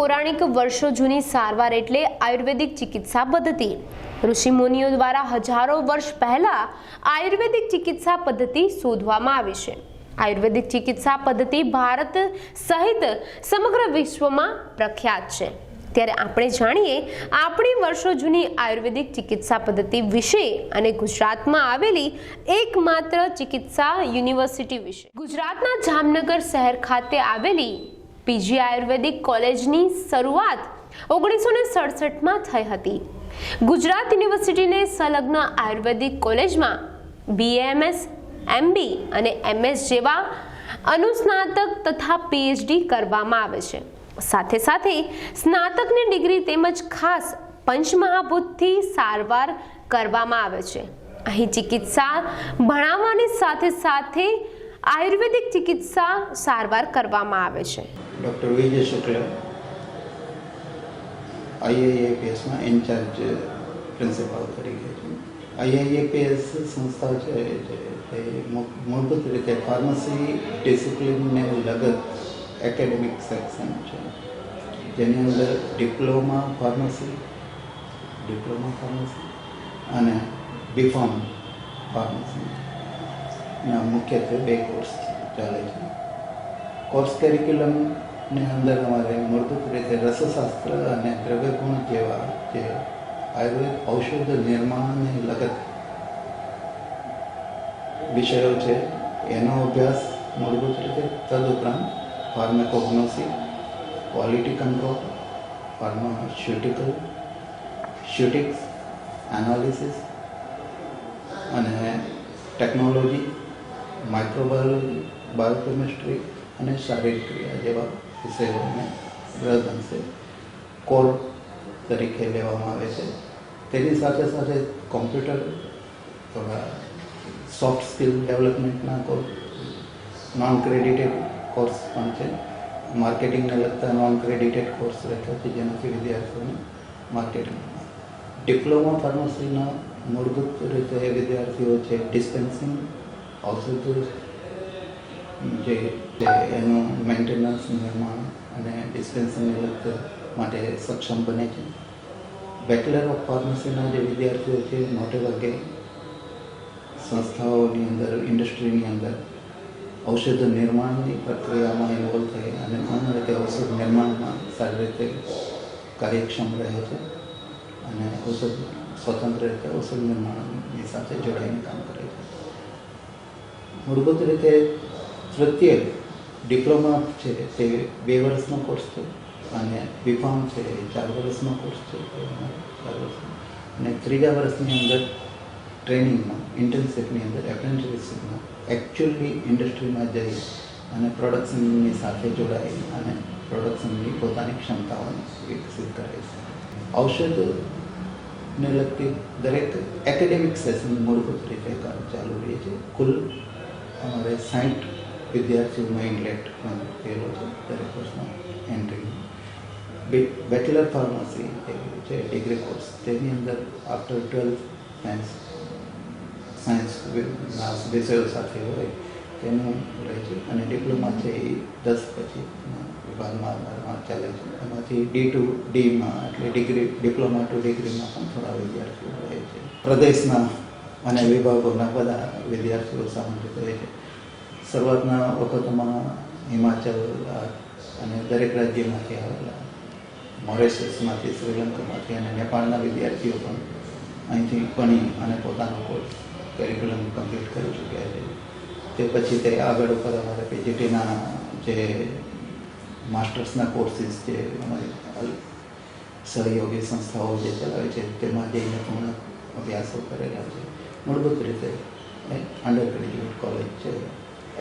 પૌરાણિક વર્ષો જૂની સારવાર એટલે આયુર્વેદિક ચિકિત્સા પદ્ધતિ। ઋષિ મુનિઓ દ્વારા હજારો વર્ષ પહેલા આયુર્વેદિક ચિકિત્સા પદ્ધતિ શોધવામાં આવી છે। આયુર્વેદિક ચિકિત્સા પદ્ધતિ ભારત સહિત સમગ્ર વિશ્વમાં પ્રખ્યાત છે। ત્યારે આપણે જાણીએ આપણી વર્ષો જૂની આયુર્વેદિક ચિકિત્સા પદ્ધતિ વિશે અને ગુજરાતમાં આવેલી એકમાત્ર ચિકિત્સા યુનિવર્સિટી વિશે। ગુજરાતના જામનગર શહેર ખાતે આવેલી પીજી આયુર્વેદિક કોલેજની શરૂઆત 1967માં થઈ હતી। ગુજરાત યુનિવર્સિટીને સંલગ્ન આયુર્વેદિક કોલેજમાં BAMS, MB અને MS જેવા અનુસ્નાતક તથા PhD કરવામાં આવે છે। સાથે સાથે સ્નાતકની ડિગ્રી તેમજ ખાસ પંચમહાભૂતથી સારવાર કરવામાં આવે છે। અહીં ચિકિત્સા ભણાવવાની સાથે સાથે આયુર્વેદિક ચિકિત્સા સારવાર કરવામાં આવે છે। ડૉક્ટર વિજય શુક્લ IIAPS માં ઇન્ચાર્જ પ્રિન્સિપાલ તરીકે છું। IIAPS સંસ્થા છે તે મૂળભૂત રીતે ફાર્મસી ડિસિપ્લિનને લગત એકેડેમિક સેક્શન છે, જેની અંદર ડિપ્લોમા ફાર્મસી અને BPharm ફાર્મસીના મુખ્યત્વે 2 કોર્સ ચાલે છે। કોર્સ કેરિક્યુલમની અંદર અમારે મૂળભૂત રીતે રસશાસ્ત્ર અને દ્રવ્યગુણ જેવા જે આયુર્વેદ ઔષધ નિર્માણને લગત વિષયો છે એનો અભ્યાસ મૂળભૂત રીતે તદુપરાંત ફાર્માકોગ્નોસી, ક્વોલિટી કંટ્રોલ, ફાર્માસ્યુટિક્સ એનાલિસિસ અને ટેકનોલોજી, માઇક્રોબાયોલોજી, બાયોકેમિસ્ટ્રી અને શારીરિક ક્રિયા જેવા વિષયોને બૃહદ અંશે કોર તરીકે લેવામાં આવે છે। તેની સાથે સાથે કોમ્પ્યુટર થોડા સોફ્ટ સ્કિલ ડેવલપમેન્ટના કોર્સ, નોન ક્રેડિટેડ કોર્સ પણ છે। માર્કેટિંગને લગતા નોન ક્રેડિટેડ કોર્સ રહેતા છે, જેનાથી વિદ્યાર્થીઓને માર્કેટિંગ। ડિપ્લોમા ફાર્મસીના મૂળભૂત રીતે વિદ્યાર્થીઓ છે ડિસ્પેન્સિંગ ઔષધો જે એનું મેન્ટેનન્સ, નિર્માણ અને ડિસ્પેન્સિંગને લગતા માટે સક્ષમ બને છે। બેચલર ઓફ ફાર્મસીના જે વિદ્યાર્થીઓ છે મોટે ભાગે સંસ્થાઓની અંદર, ઇન્ડસ્ટ્રીની અંદર ઔષધ નિર્માણની પ્રક્રિયામાં ઇન્વોલ્વ થઈ અને પૂર્ણ રીતે ઔષધ નિર્માણમાં સારી રીતે કાર્યક્ષમ રહે છે અને સ્વતંત્ર રીતે ઔષધ નિર્માણની સાથે જોડાઈને કામ કરે છે। મૂળભૂત રીતે તૃતીય ડિપ્લોમા છે તે 2 વર્ષનો કોર્સ છે અને BPharm છે એ 4 વર્ષનો કોર્સ છે, 4 વર્ષનો। અને ત્રીજા વર્ષની અંદર ટ્રેનિંગમાં, ઇન્ટર્નશીપની અંદર, એપ્રેન્ટિસશીપમાં એકચ્યુઅલી ઇન્ડસ્ટ્રીમાં જઈ અને પ્રોડક્શનની સાથે જોડાઈ અને પ્રોડક્શનની પોતાની ક્ષમતાઓને વિકસિત કરે છે। ઔષધને લગતી દરેક એકેડેમિક સેશન મૂળભૂત રીતે ચાલુ રહે છે। કુલ અમારે 60 વિદ્યાર્થીઓનો ઇનલેટ પણ થયેલો છે દરેક વર્ષમાં એન્ટ્રી। બેચલર ફાર્મસી છે ડિગ્રી કોર્સ, તેની અંદર આફ્ટર 12 સાયન્સ વિષયો સાથે હોય તેનું રહે છે અને ડિપ્લોમા છે એ 10 પછી વિભાગમાં ચાલે છે। એમાંથી D to Dમાં એટલે ડિપ્લોમા ટુ ડિગ્રીમાં પણ થોડા વિદ્યાર્થીઓ રહે છે। પ્રદેશના અને વિભાગોના બધા વિદ્યાર્થીઓ સામાન્ય રહે છે। શરૂઆતના વખતમાં હિમાચલ અને દરેક રાજ્યમાંથી આવેલા, મોરેશિયસમાંથી, શ્રીલંકામાંથી અને નેપાળના વિદ્યાર્થીઓ પણ અહીંથી ભણી અને પોતાનો કોર્સ કેરિક્યુલમ કમ્પ્લીટ કરી ચૂક્યા છે। તે પછી તે આગળ ઉપર અમારે PGTના જે માસ્ટર્સના કોર્સીસ જે અમારી સહયોગી સંસ્થાઓ જે ચલાવે છે તેમાં જઈને પૂર્ણ અભ્યાસો કરેલા છે। મૂળભૂત રીતે અંડર ગ્રેજ્યુએટ કોલેજ છે,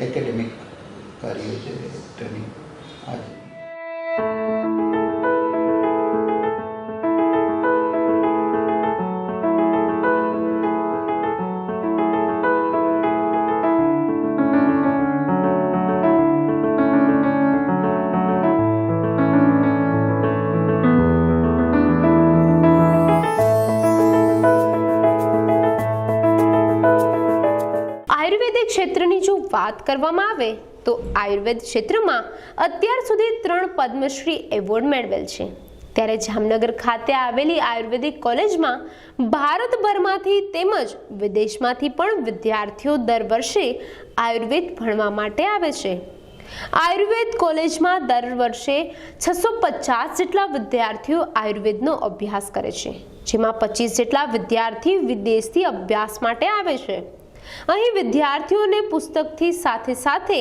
એકેડેમિક કાર્યો છે, ટ્રેનિંગ આ છે। આયુર્વેદિક ક્ષેત્રની જો વાત કરવામાં આવે તો આયુર્વેદ ક્ષેત્રમાં અત્યાર સુધી 3 પદ્મશ્રી એવોર્ડ મેળવેલ છે. ત્યારે જામનગર ખાતે આવેલી આયુર્વેદિક કોલેજમાં ભારતભરમાંથી તેમજ વિદેશમાંથી પણ વિદ્યાર્થીઓ દર વર્ષે આયુર્વેદ ભણવા માટે આવે છે. આયુર્વેદ કોલેજમાં દર વર્ષે 650 જેટલા વિદ્યાર્થીઓ આયુર્વેદનો અભ્યાસ કરે છે, જેમાં 25 જેટલા વિદ્યાર્થી વિદેશથી અભ્યાસ માટે આવે છે. અહીં વિદ્યાર્થીઓને પુસ્તકથી સાથે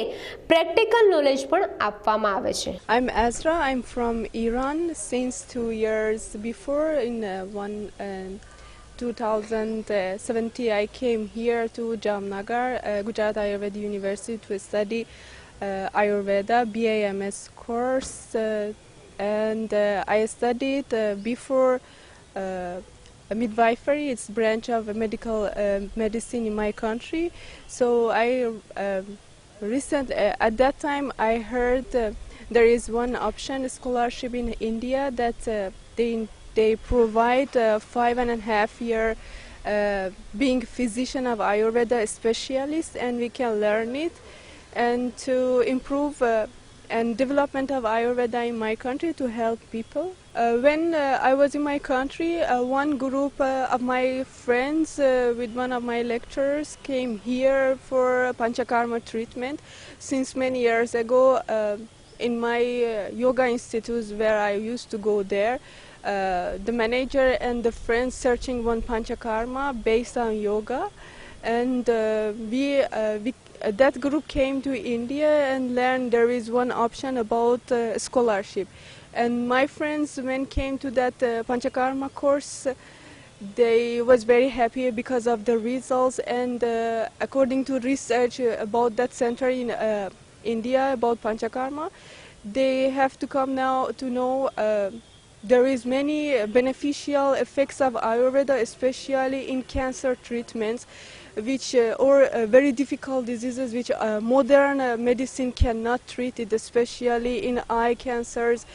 પ્રેક્ટિકલ નોલેજ પણ આપવામાં આવે છે. I'm Azra. I'm from Iran. Since 2 years before, in 2070, I came here to Jamnagar, Gujarat Ayurveda University, to study Ayurveda BAMS course, and I studied before midwifery. It's branch of medical medicine in my country. So I at that time I heard there is one option scholarship in India that they provide 5.5 year being physician of Ayurveda specialist, and we can learn it and to improve and development of Ayurveda in my country to help people. When I was in my country, one group of my friends with one of my lecturers came here for Panchakarma treatment. Since many years ago, in my yoga institutes where I used to go there, the manager and the friends searching one Panchakarma based on yoga, and we that group came to India and learned there is one option about scholarship. And my friends, when came to that Panchakarma course, they was very happy because of the results. And according to research about that center in India about Panchakarma, they have to come now to know there is many beneficial effects of Ayurveda, especially in cancer treatments, which or very difficult diseases which modern medicine cannot treat it, especially in eye cancers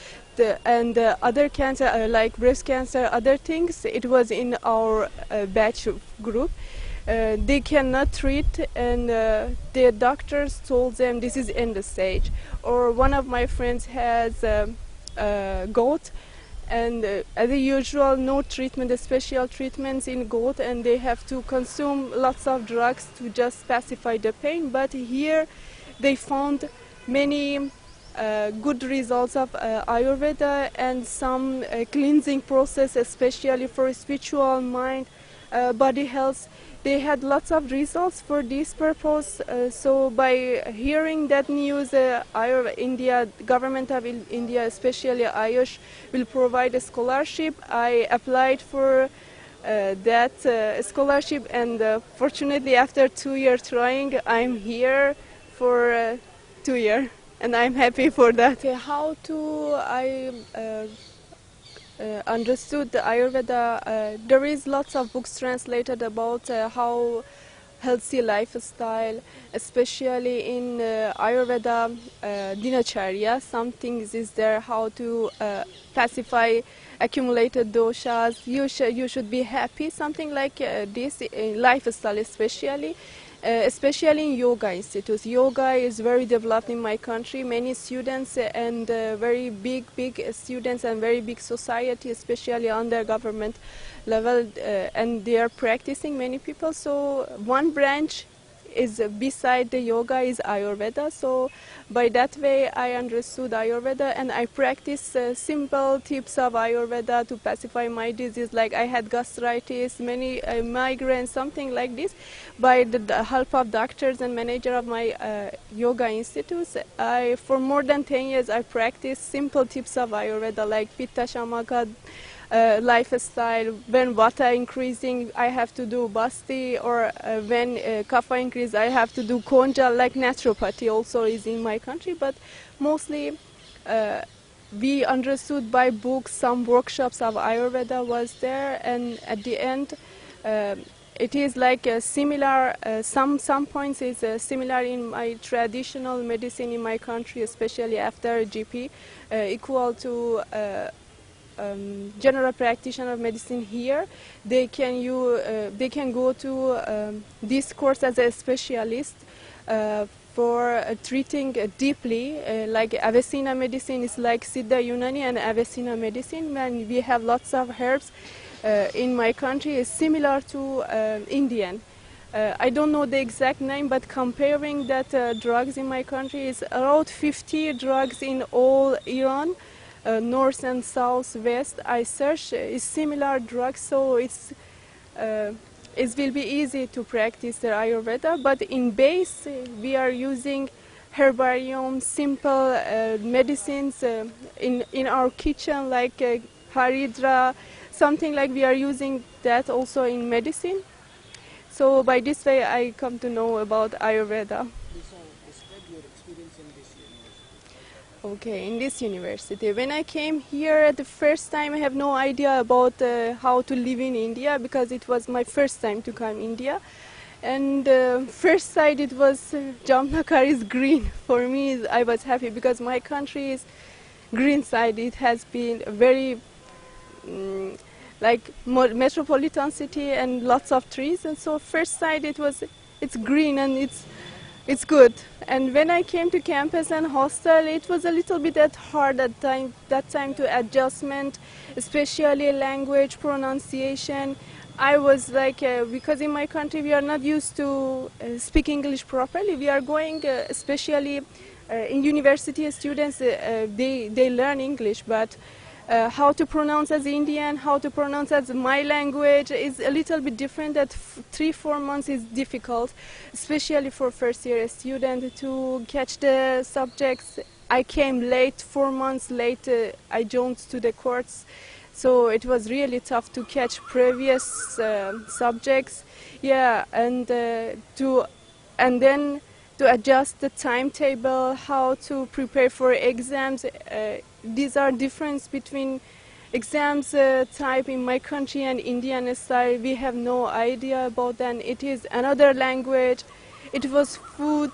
and other cancer like breast cancer, other things. It was in our batch group. They cannot treat, and their doctors told them this is end stage. Or one of my friends has gout, and as usual, no treatment, special treatments in gout, and they have to consume lots of drugs to just pacify the pain. But here they found many good results of Ayurveda and some cleansing process, especially for spiritual mind, body health. They had lots of results for this purpose. So by hearing that news, India, government of India, especially Ayush, will provide a scholarship. I applied for that scholarship, and fortunately after 2 years trying, I'm here for 2 years, and I'm happy for that. Okay, how to I understood the Ayurveda? There is lots of books translated about how healthy lifestyle, especially in Ayurveda Dinacharya. Some things is there how to pacify accumulated doshas. You should be happy, something like this in lifestyle, especially in yoga institutes. Yoga is very developed in my country. Many students and very big students and very big society, especially on their government level, and they are practicing, many people. So one branch is beside the yoga is Ayurveda. So by that way I understood Ayurveda, and I practice simple tips of Ayurveda to pacify my disease. Like I had gastritis, many migraines, something like this. By the help of doctors and manager of my yoga institutes, for more than 10 years I practice simple tips of Ayurveda, like Pitta Shamaka lifestyle. When vata increasing, I have to do basti, or when kapha increase, I have to do konja. Like naturopathy also is in my country, but mostly we understood by books. Some workshops of Ayurveda was there, and at the end it is like a similar, some points is similar in my traditional medicine in my country, especially after GP, equal to general practitioner of medicine here. They can go to this course as a specialist for treating deeply, like Avicenna medicine is like Siddha Unani and Avicenna medicine, when we have lots of herbs in my country is similar to Indian. I don't know the exact name, but comparing that drugs in my country is around 50 drugs in all Iran, north and south, west. I search is similar drugs, so it will be easy to practice the Ayurveda. But in base, we are using herbarium, simple medicines in our kitchen, like Haridra, something like we are using that also in medicine. So by this way, I come to know about Ayurveda. Describe your experience in this university. Okay, in this university. When I came here the first time, I have no idea about how to live in India because it was my first time to come India. And first sight, it was Jamnagar is green. For me, I was happy because my country is green side. It has been very like metropolitan city and lots of trees, and so first sight it's green and it's good. And when I came to campus and hostel, it was a little bit hard that time to adjustment, especially language pronunciation. I was like because in my country we are not used to speak English properly. We are going especially in university students they learn English, but how to pronounce as Indian, how to pronounce as my language is a little bit different. That 3-4 months is difficult, especially for first year student to catch the subjects. I came late, 4 months late. I joined to the course, so it was really tough to catch previous subjects. Yeah, and then to adjust the timetable, how to prepare for exams. These are difference between exams type in my country and Indian style. We have no idea about that. It is another language. It was food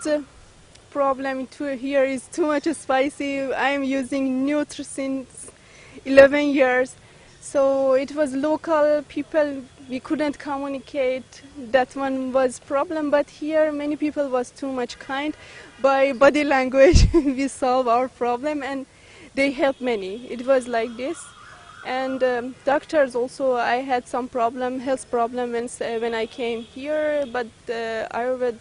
problem too. Here is too much spicy. I am using Nutri since 11 years. So it was local people. We couldn't communicate. That one was problem. But here many people was too much kind. By body language we solve our problem, and they help many. It was like this. And doctors also, I had some health problem when I came here, but Ayurveda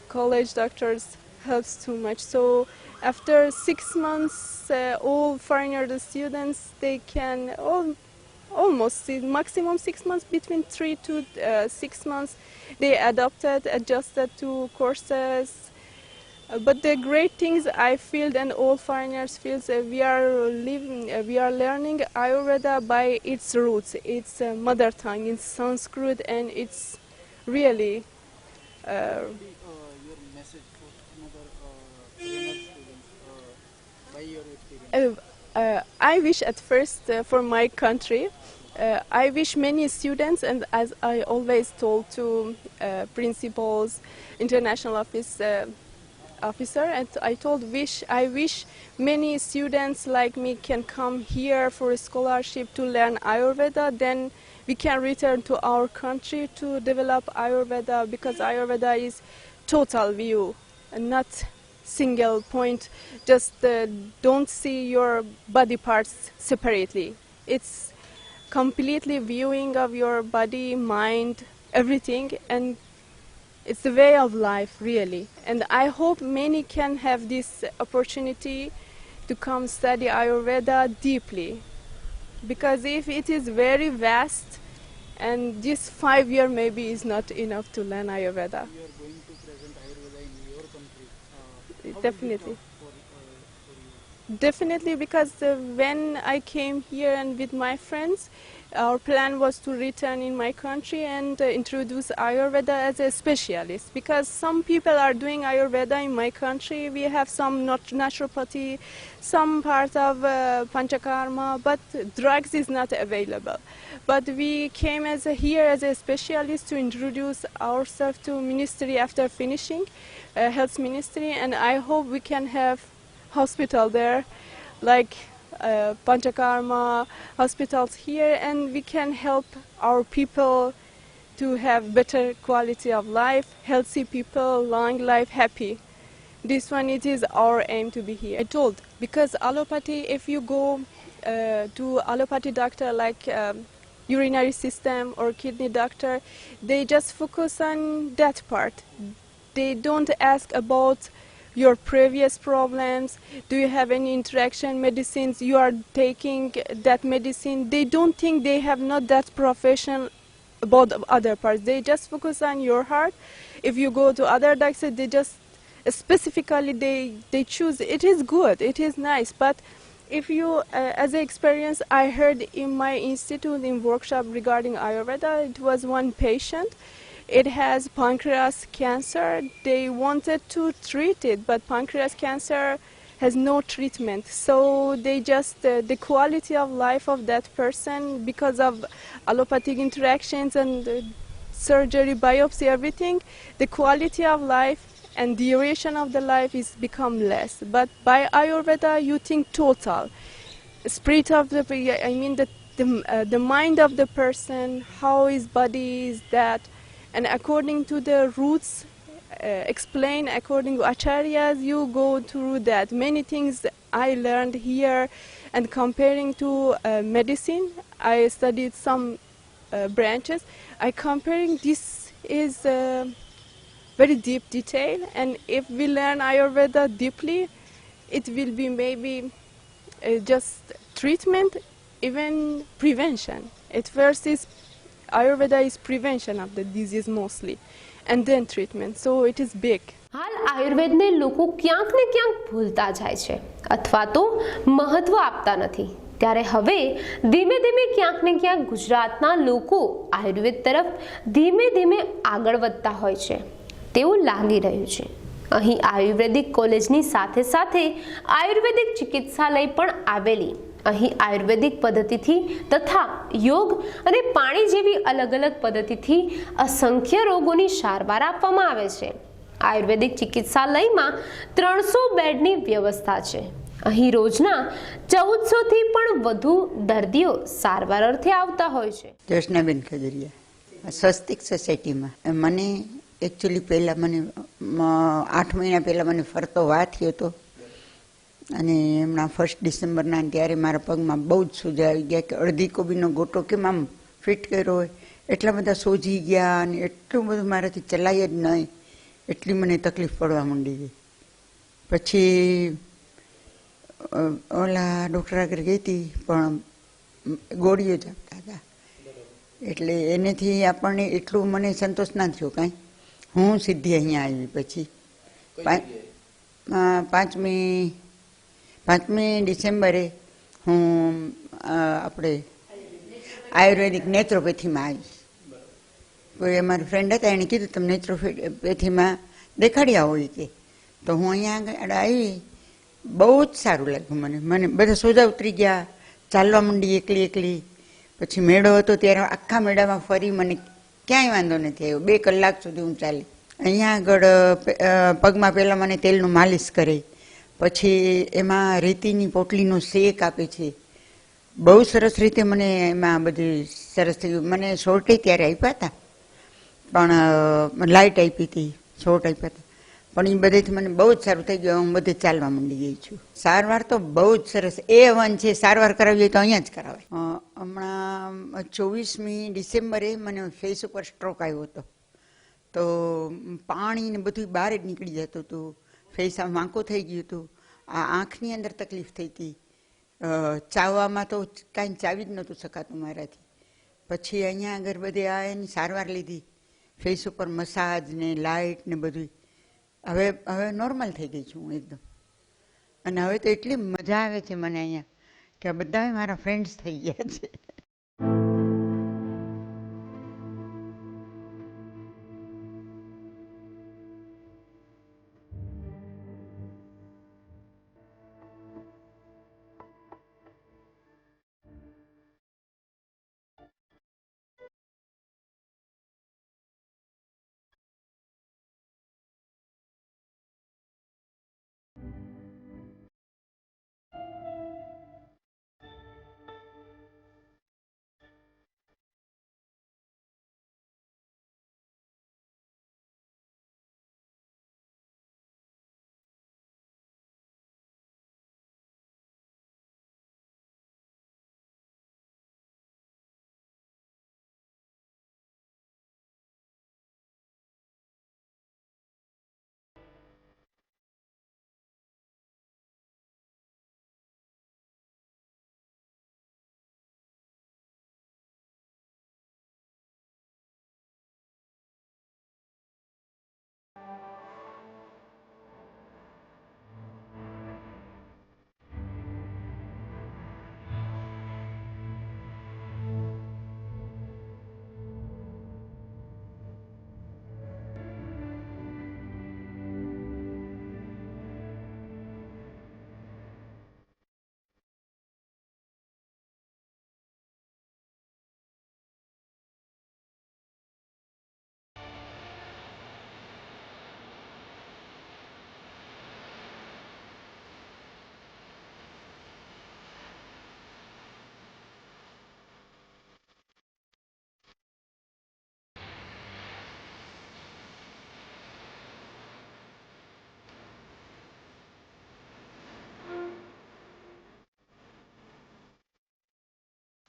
college doctors helps too much. So after 6 months, all foreigner students, they can almost maximum 6 months, between 3 to 6 months, they adjusted to courses. But the great things I feel and all foreigners feel, we are learning Ayurveda by its roots, its mother tongue, in Sanskrit, and it's really. Your message for another foreigner students by your experience. I wish at first for my country, I wish many students, and as I always told to principals, international officer, and I wish many students like me can come here for a scholarship to learn Ayurveda. Then we can return to our country to develop Ayurveda, because Ayurveda is total view and not single point. Just don't see your body parts separately. It's completely viewing of your body, mind, everything, and it's the way of life, really. And I hope many can have this opportunity to come study Ayurveda deeply. Because if it is very vast, and this 5 year maybe is not enough to learn Ayurveda. You are going to present Ayurveda in your country. How Definitely. will it help for you? Definitely, because when I came here and with my friends, our plan was to return in my country and introduce Ayurveda as a specialist, because some people are doing Ayurveda in my country. We have some naturopathy, some part of Panchakarma, but drugs is not available. But we came here as a specialist to introduce ourselves to ministry after finishing health ministry, and I hope we can have hospital there, like Panchakarma hospitals here, and we can help our people to have better quality of life, healthy people, long life, happy. this one, it is our aim to be here. I told, because allopathy, if you go to allopathy doctor like urinary system or kidney doctor, they just focus on that part. They don't ask about your previous problems. Do you have any interaction medicines? You are taking that medicine. They don't think they have not that profession about the other parts. They just focus on your heart. If you go to other doctors, they just specifically they choose. It is good. It is nice, but if you, as an experience, I heard in my institute in workshop regarding Ayurveda, it was one patient. It has pancreas cancer. They wanted to treat it, but pancreas cancer has no treatment. So they just, the quality of life of that person, because of allopathic interactions and surgery, biopsy, everything, the quality of life and duration of the life is become less. But by Ayurveda, you think total. Spirit of the, I mean the mind of the person, how his body is that, and according to the roots, explain according to acharyas, you go through that. Many things I learned here, and comparing to medicine, I studied some branches. I comparing, this is very deep detail, and if we learn Ayurveda deeply, it will be maybe just treatment, even prevention. At first is Ayurveda is prevention of the disease mostly, and then treatment. So it is big. હાલ આયુર્વેદને લોકો ક્યાંક ને ક્યાંક ભૂલતા જાય છે અથવા તો મહત્વ આપતા નથી, ત્યારે હવે ધીમે ધીમે ક્યાંક ને ક્યાંક ગુજરાતના લોકો આયુર્વેદ તરફ ધીમે ધીમે આગળ વધતા હોય છે તેવું લાગી રહ્યું છે. અહીં આયુર્વેદિક કોલેજની સાથે સાથે આયુર્વેદિક ચિકિત્સાલય પણ આવેલી. અહીં આયુર્વેદિક પદ્ધતિથી તથા યોગ અને પાણી જેવી અલગ અલગ પદ્ધતિથી અસંખ્ય રોગોની સારવાર આપવામાં આવે છે. આયુર્વેદિક ચિકિત્સાલયમાં 300 બેડની વ્યવસ્થા છે. અહીં રોજના 1400 થી પણ વધુ દર્દીઓ સારવાર અર્થે આવતા હોય છે. જશનાબેન ખજરિયા, સ્વસ્તિક સોસાયટીમાં. મને એકચ્યુઅલી પહેલાં મને 8 મહિના પહેલાં મને ફરતો વા થયો હતો, અને હમણાં 1 ડિસેમ્બરના ત્યારે મારા પગમાં બહુ જ સોજા આવી ગયા કે અડધી કોબીનો ગોટો કેમ આમ ફિટ કર્યો હોય એટલા બધા સોજી ગયા, અને એટલું બધું મારાથી ચલાય જ નહીં, એટલી મને તકલીફ પડવા માંડી ગઈ. પછી ઓલા ડૉક્ટર આગળ ગઈ હતી, પણ ગોળીઓ જ આપતા હતા, એટલે એનેથી આપણને એટલું મને સંતોષ ના થયો કાંઈ. હું સીધી અહીંયા આવી. પછી 5મી ડિસેમ્બરે હું આપણે આયુર્વેદિક નેત્રોપેથીમાં આવી. કોઈ અમારા ફ્રેન્ડ હતા, એણે કીધું તમે નેત્રોપેથીમાં દેખાડી આવો એ કે. તો હું અહીંયા આગળ આવી, બહુ જ સારું લાગ્યું મને બધા સોજા ઉતરી ગયા, ચાલવા માંડી એકલી. પછી મેળો હતો ત્યારે આખા મેળામાં ફરી મને ક્યાંય વાંધો નથી આવ્યો. 2 કલાક સુધી હું ચાલી. અહીંયા આગળ પગમાં પહેલાં મને તેલનું માલિશ કરે, પછી એમાં રેતીની પોટલીનો શેક આપે છે. બહુ સરસ રીતે મને એમાં બધી સરસ થઈ ગયું. મને શોર્ટે ત્યારે આપ્યા હતા, પણ લાઇટ આપી હતી, શોર્ટ આપ્યા હતા, પણ એ બધેથી મને બહુ જ સારું થઈ ગયું. હું બધે ચાલવા માંડી ગઈ છું. સારવાર તો બહુ જ સરસ A1 છે. સારવાર કરાવી હોય તો અહીંયા જ કરાવાય. હમણાં 24મી ડિસેમ્બરે મને ફેસ ઉપર સ્ટ્રોક આવ્યો હતો, તો પાણી ને બધું બહાર જ નીકળી જતું હતું. ફેસ આમ વાંકો થઈ ગયું હતું. આ આંખની અંદર તકલીફ થઈ હતી. ચાવવામાં તો કાંઈ ચાવી જ નહોતું શકાતું મારાથી. પછી અહીંયા આગળ બધે આ એની સારવાર લીધી, ફેસ ઉપર મસાજ ને લાઇટ ને બધું. હવે નોર્મલ થઈ ગઈ છું હું એકદમ. અને હવે તો એટલી મજા આવે છે મને અહીંયા કે બધા મારા ફ્રેન્ડ્સ થઈ ગયા છે.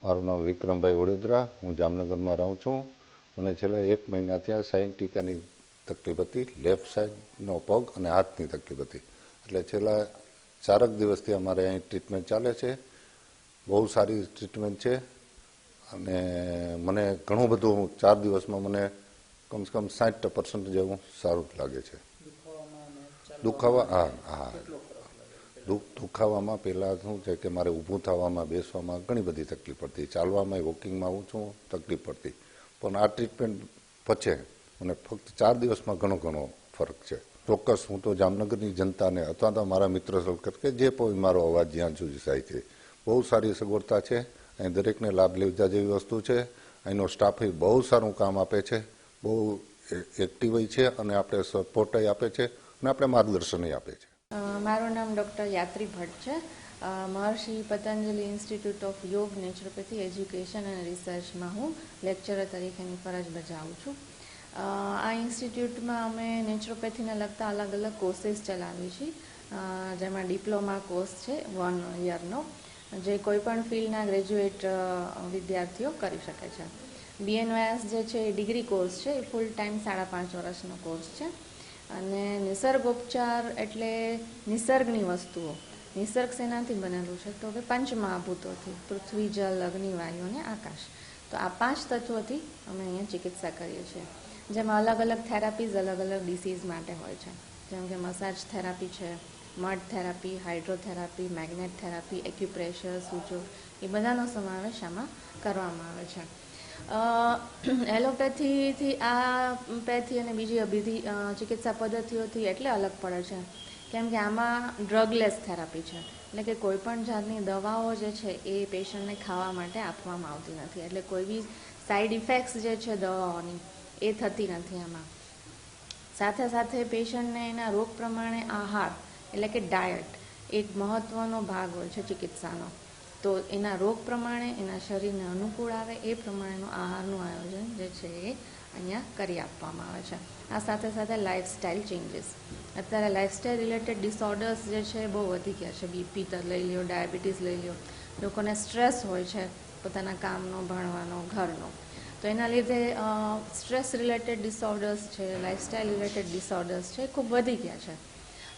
મારું નામ વિક્રમભાઈ વડોદરા, હું જામનગરમાં રહું છું. મને છેલ્લા 1 મહિનાથી આ સાયન્ટિકાની તકલીફ હતી. લેફ્ટ સાઈડનો પગ અને હાથની તકલીફ હતી. એટલે છેલ્લા 4 દિવસથી અમારે અહીં ટ્રીટમેન્ટ ચાલે છે. બહુ સારી ટ્રીટમેન્ટ છે અને મને ઘણું બધું 4 દિવસમાં મને કમસે કમ 60% જેવું સારું લાગે છે. દુખાવામાં પહેલાં શું છે કે મારે ઊભું થવામાં, બેસવામાં ઘણી બધી તકલીફ પડતી. ચાલવામાં, વોકિંગમાં આવું છું તકલીફ પડતી. પણ આ ટ્રીટમેન્ટ પછી મને ફક્ત 4 દિવસમાં ઘણો ફરક છે. ચોક્કસ હું તો જામનગરની જનતાને અથવા તો મારા મિત્ર સર્કલ કે જે પણ મારો અવાજ જ્યાં સુધી જાય છે, બહુ સારી સગવડતા છે. અહીં દરેકને લાભ લેવા જેવી વસ્તુ છે. અહીંનો સ્ટાફ બહુ સારું કામ આપે છે, બહુ એક્ટિવ છે અને આપણે સપોર્ટ આપે છે અને આપણે માર્ગદર્શન આપે છે. મારું નામ ડૉક્ટર યાત્રી ભટ્ટ છે. મહર્ષિ પતંજલિ ઇન્સ્ટિટ્યૂટ ઓફ યોગ નેચરોપેથી એજ્યુકેશન અને રિસર્ચમાં હું લેક્ચરર તરીકેની ફરજ બજાવું છું. આ ઇન્સ્ટિટ્યૂટમાં અમે નેચરોપેથીને લગતા અલગ અલગ કોર્સીસ ચલાવીએ છીએ, જેમાં ડિપ્લોમા કોર્સ છે 1 યરનો, જે કોઈપણ ફિલ્ડના ગ્રેજ્યુએટ વિદ્યાર્થીઓ કરી શકે છે. BNYS જે છે એ ડિગ્રી કોર્સ છે, એ ફૂલ ટાઈમ 5.5 વર્ષનો કોર્સ છે. અને નિસર્ગોપચાર એટલે નિસર્ગની વસ્તુઓ. નિસર્ગ શેનાથી બનેલું છે તો કે પંચમહાભૂતોથી, પૃથ્વી, જલ, અગ્નિ, વાયુ અને આકાશ. તો આ 5 તત્વોથી અમે અહીંયા ચિકિત્સા કરીએ છીએ, જેમાં અલગ અલગ થેરાપીઝ અલગ અલગ ડિસીઝ માટે હોય છે. જેમ કે મસાજ થેરાપી છે, mud therapy, hydrotherapy, magnet therapy, acupressure, સૂચો, એ બધાનો સમાવેશ આમાં કરવામાં આવે છે. એલોપેથીથી આ પેથી અને બીજી ચિકિત્સા પદ્ધતિઓથી એટલે અલગ પડે છે કેમ કે આમાં ડ્રગલેસ થેરાપી છે. એટલે કે કોઈ પણ જાતની દવાઓ જે છે એ પેશન્ટને ખાવા માટે આપવામાં આવતી નથી. એટલે કોઈ બી સાઈડ ઇફેક્ટ્સ જે છે દવાઓની એ થતી નથી આમાં. સાથે સાથે પેશન્ટને એના રોગ પ્રમાણે આહાર એટલે કે ડાયટ એક મહત્ત્વનો ભાગ હોય છે ચિકિત્સાનો. તો એના રોગ પ્રમાણે, એના શરીરને અનુકૂળ આવે એ પ્રમાણેનું આહારનું આયોજન જે છે એ અહીંયા કરી આપવામાં આવે છે. આ સાથે સાથે લાઇફસ્ટાઇલ ચેન્જીસ. અત્યારે લાઇફસ્ટાઇલ રિલેટેડ ડિસઓર્ડર્સ જે છે એ બહુ વધી ગયા છે. BP લઈ લ્યો, ડાયાબિટીસ લઈ લ્યો. લોકોને સ્ટ્રેસ હોય છે પોતાના કામનો, ભણવાનો, ઘરનો. તો એના લીધે સ્ટ્રેસ રિલેટેડ ડિસઓર્ડર્સ છે, લાઇફસ્ટાઇલ રિલેટેડ ડિસઓર્ડર્સ છે એ ખૂબ વધી ગયા છે.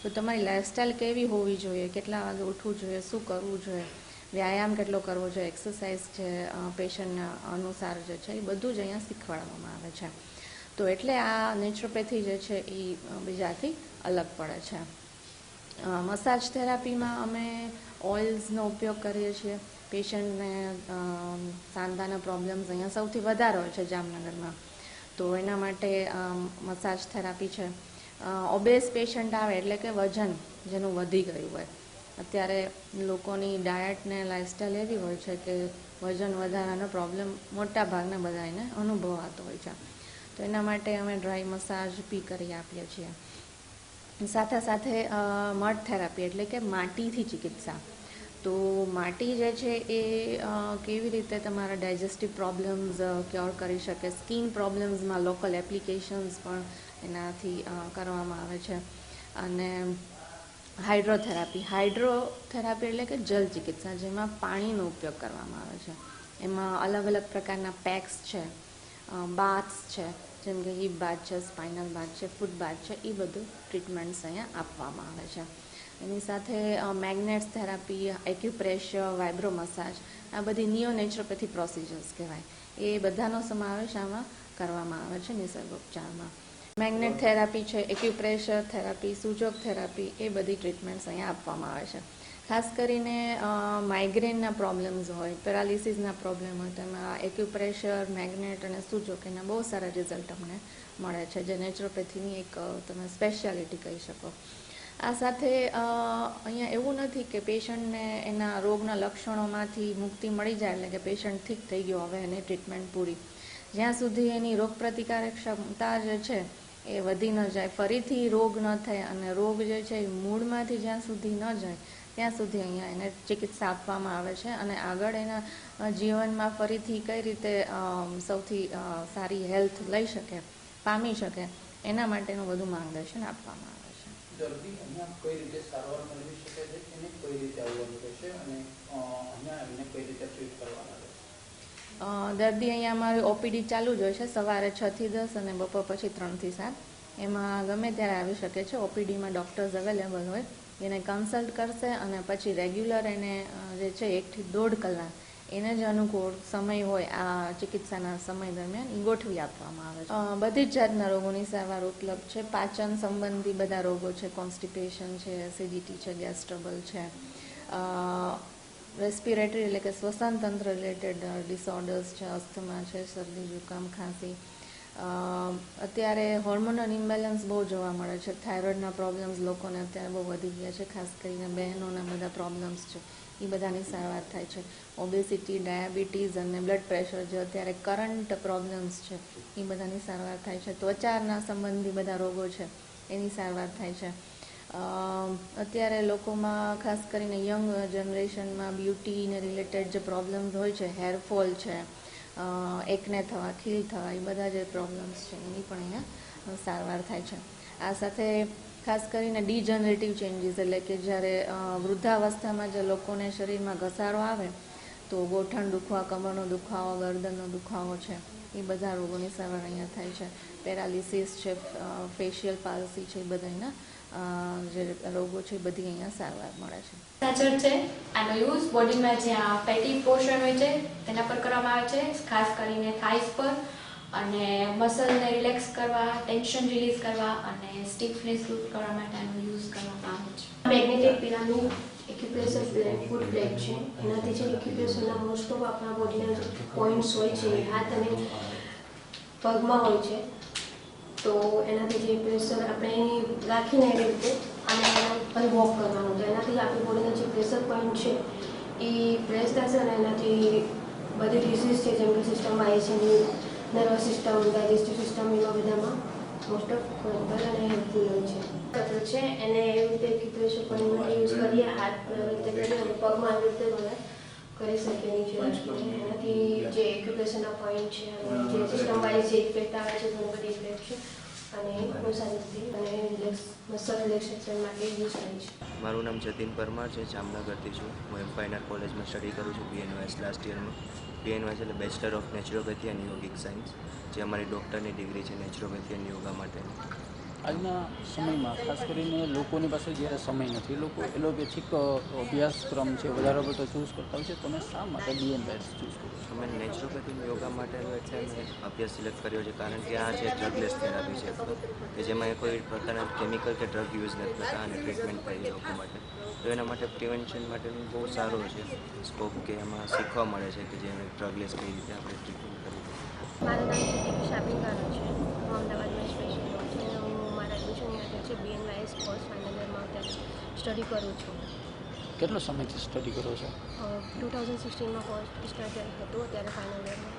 તો તમારી લાઇફસ્ટાઇલ કેવી હોવી જોઈએ, કેટલા વાગે ઉઠવું જોઈએ, શું કરવું જોઈએ, વ્યાયામ કેટલો કરવો જોઈએ, એક્સરસાઇઝ છે, પેશન્ટના અનુસાર જે છે એ બધું જ અહીંયા શીખવાડવામાં આવે છે. તો એટલે આ નેચરોપેથી જે છે એ બીજાથી અલગ પડે છે. મસાજ થેરાપીમાં અમે ઓઇલ્સનો ઉપયોગ કરીએ છીએ. પેશન્ટને સાંધાના પ્રોબ્લેમ્સ અહીંયા સૌથી વધારે હોય છે જામનગરમાં, તો એના માટે મસાજ થેરાપી છે. ઓબેસ પેશન્ટ આવે એટલે કે વજન જેનું વધી ગયું હોય, અત્યારે લોકોની ડાયટ ને લાઇફસ્ટાઇલ એવી હોય છે કે વજન વધારાનો પ્રોબ્લેમ મોટા ભાગના બધાને અનુભવાતો હોય છે. તો એના માટે અમે ડ્રાય મસાજ બી કરી આપીએ છીએ. સાથે સાથે મડ થેરાપી એટલે કે માટીથી ચિકિત્સા. તો માટી જે છે એ કેવી રીતે તમારા ડાયજેસ્ટિવ પ્રોબ્લેમ્સ ક્યોર કરી શકે, સ્કિન પ્રોબ્લેમ્સમાં લોકલ એપ્લિકેશન્સ પણ એનાથી કરવામાં આવે છે. અને હાઇડ્રોથેરાપી એટલે કે જલ ચિકિત્સા, જેમાં પાણીનો ઉપયોગ કરવામાં આવે છે. એમાં અલગ અલગ પ્રકારના પેક્સ છે, બાથ્સ છે, જેમ કે હિપ બાથ છે, સ્પાઇનલ બાથ છે, ફૂટ બાથ છે, એ બધું ટ્રીટમેન્ટ્સ અહીંયા આપવામાં આવે છે. એની સાથે મેગ્નેટ્સ થેરાપી, એક્યુપ્રેશર, વાઇબ્રો મસાજ, આ બધી નિયો નેચરોપેથી પ્રોસિજર્સ કહેવાય. એ બધાનો સમાવેશ આમાં કરવામાં આવે છે નિસર્ગોપચારમાં. મેગ્નેટ થેરાપી છે, એક્યુપ્રેશર થેરાપી, સૂચક થેરાપી, એ બધી ટ્રીટમેન્ટ્સ અહીંયા આપવામાં આવે છે. ખાસ કરીને માઇગ્રેનના પ્રોબ્લેમ્સ હોય, પેરાલિસિસના પ્રોબ્લેમ હોય, તેમાં એક્યુપ્રેશર, મેગ્નેટ અને સૂચક એના બહુ સારા રિઝલ્ટ અમને મળે છે, જે નેચરોપેથીની એક તમે સ્પેશિયાલિટી કહી શકો. આ સાથે અહીંયા એવું નથી કે પેશન્ટને એના રોગના લક્ષણોમાંથી મુક્તિ મળી જાય એટલે કે પેશન્ટ ઠીક થઈ ગયો, હવે એની ટ્રીટમેન્ટ પૂરી. જ્યાં સુધી એની રોગપ્રતિકારક ક્ષમતા જે છે એ વધી ન જાય, ફરીથી રોગ ન થાય અને રોગ જે છે એ મૂળમાંથી જ્યાં સુધી ન જાય ત્યાં સુધી અહીંયા એને ચિકિત્સા આપવામાં આવે છે અને આગળ એના જીવનમાં ફરીથી કઈ રીતે સૌથી સારી હેલ્થ લઈ શકે, પામી શકે, એના માટેનું બધું માર્ગદર્શન આપવામાં આવે છે. દર્દી અહીંયા કઈ રીતે સારવાર મેળવી શકે છે, એને કઈ રીતે આવવાનું રહેશે અને અહીંયા એમને કઈ રીતે ટ્રીટ કરવાના રહેશે? દર્દી અહીંયા અમારી ઓપીડી ચાલુ જ હોય છે, સવારે 6 થી 10 અને બપોર પછી 3 થી 7. એમાં ગમે ત્યારે આવી શકે છે. ઓપીડીમાં ડૉક્ટર્સ અવેલેબલ હોય, એને કન્સલ્ટ કરશે અને પછી રેગ્યુલર એને જે છે 1 થી 1.5 કલાક એને જ અનુકૂળ સમય હોય આ ચિકિત્સાના સમય દરમિયાન એ ગોઠવી આપવામાં આવે છે. બધી જ જાતના રોગોની સારવાર ઉપલબ્ધ છે. પાચન સંબંધી બધા રોગો છે, કોન્સ્ટિપેશન છે, એસિડિટી છે, ગેસ ટ્રબલ છે, રેસ્પિરેટરી એટલે કે શ્વસન તંત્ર રિલેટેડ ડિસઓર્ડર્સ છે, અસ્થમા છે, શરદી, જુકામ, ખાંસી. અત્યારે હોર્મોનલ ઇમ્બેલેન્સ બહુ જોવા મળે છે. થાઇરોઇડના પ્રોબ્લેમ્સ લોકોને અત્યારે બહુ વધી ગયા છે, ખાસ કરીને બહેનોના બધા પ્રોબ્લેમ્સ છે એ બધાની સારવાર થાય છે. ઓબેસિટી, ડાયાબિટીઝ અને બ્લડ પ્રેશર જે અત્યારે કરંટ પ્રોબ્લેમ્સ છે એ બધાની સારવાર થાય છે. ત્વચાના સંબંધી બધા રોગો છે એની સારવાર થાય છે. અત્યારે લોકોમાં ખાસ કરીને યંગ જનરેશનમાં બ્યુટીને રિલેટેડ જે પ્રોબ્લેમ્સ હોય છે, હેરફોલ છે, એકને થવા, ખીલ થવા, એ બધા જે પ્રોબ્લેમ્સ છે એની પણ અહીંયા સારવાર થાય છે. આ સાથે ખાસ કરીને ડીજનરેટિવ ચેન્જીસ એટલે કે જ્યારે વૃદ્ધાવસ્થામાં જે લોકોને શરીરમાં ઘસારો આવે તો ગોઠણ દુખવા, કમરનો દુખાવો, ગરદનનો દુખાવો છે, એ બધા રોગોની સારવાર અહીંયા થાય છે. પેરાલિસિસ છે, ફેશિયલ પાલ્સી છે, એ બધા અહીંના જે રોગો છે એ બધી અહીંયા સારવાર મળે છે. મસાજર છે, આનો યુઝ બોડીમાં જ્યાં ફેટી પોર્શન હોય છે તેના પર કરવામાં આવે છે, ખાસ કરીને થાઇસ પર, અને મસલને રિલેક્સ કરવા, ટેન્શન રિલીઝ કરવા અને સ્ટીફનેસ દૂર કરવા માટે આનો યુઝ કરવામાં આવે છે. મેગ્નેટિક પિરામિડ એક્યુપ્રેશર ફૂટ પ્લેટ છે, એનાથી છે એક્યુપ્રેશરના મોસ્ટ ઓફ આપણા બોડીના જે પોઈન્ટ્સ હોય છે હાથ અને પગમાં હોય છે, તો એનાથી જે પ્રેશર આપણે એની રાખીને એવી રીતે અને વોક કરવાનું, તો એનાથી આપણી બોડીના જે પ્રેશર પોઈન્ટ છે એ પ્રેસ થશે અને એનાથી બધી ડિસીઝ છે જેમ કે સિસ્ટમ વાઇઝની, નર્વસ સિસ્ટમ, ડાયજેસ્ટિવ સિસ્ટમ, એમાં બધામાં મોસ્ટ ઓફ બરાબર અને હેલ્પફુલ હોય છે. પત્ર છે એને એવી રીતે એક્યુપ્રેશર પોઈન્ટમાં યુઝ કરીએ, હાથ રીતે કરીએ અને પગમાં આવી રીતે મને કરી શકીએ નીચે રાખીને. એનાથી જે એક્યુપ્રેશરના પોઈન્ટ છે અને જે સિસ્ટમ વાઇઝ જે ઇફેક્ટ આવે છે ઘણી બધી ઇફેક્ટ છે અને બહુ સારી રીતે અને મસલ રિલેક્સેશન માટે યુઝ થાય છે. મારું નામ જતીન પરમાર છે, જામનગરથી છું. હું એમ્પાયનર કોલેજમાં સ્ટડી કરું છું, BNYS લાસ્ટ યરમાં. BNYS એટલે bachelor of naturopathy and yogic science, જે અમારી ડૉક્ટરની ડિગ્રી છે નેચરોપેથી એન્ડ યોગા માટેની. આજના સમયમાં ખાસ કરીને લોકોની પાસે જ્યારે સમય નથી, લોકો એલોપેથિક અભ્યાસક્રમ છે વધારે પડતો ચૂઝ કરતા હોય છે, તમે શા માટે BNYS ચૂઝ કરો છો? અમે નેચરોપેથી યોગા માટે એટલે અભ્યાસ સિલેક્ટ કર્યો છે કારણ કે આ છે ડ્રગલેસ થેરાપી છે કે જેમાં કોઈ પ્રકારના કેમિકલ કે ડ્રગ યુઝ નથી થતા અને ટ્રીટમેન્ટ થાય લોકો માટે. તો એના માટે પ્રિવેન્શન માટેનું બહુ સારો છે સ્કોપ કે એમાં શીખવા મળે છે કે જે ડ્રગલેસ કઈ રીતે આપણે ટ્રીટમેન્ટ કરીએ. મારું નામ છે શાપિંગાનો છે, હું અમદાવાદમાં સ્પેશિયલ છું. હું મારા એડમિશન અહીંયા છે BNYS પોસ્ટ ફાઇનલ યરમાં અત્યારે સ્ટડી કરું છું. કેટલો સમયથી સ્ટડી કરો છો? 2016માં પોસ્ટ સ્ટાર્ટ હતું, અત્યારે ફાઇનલ યરમાં.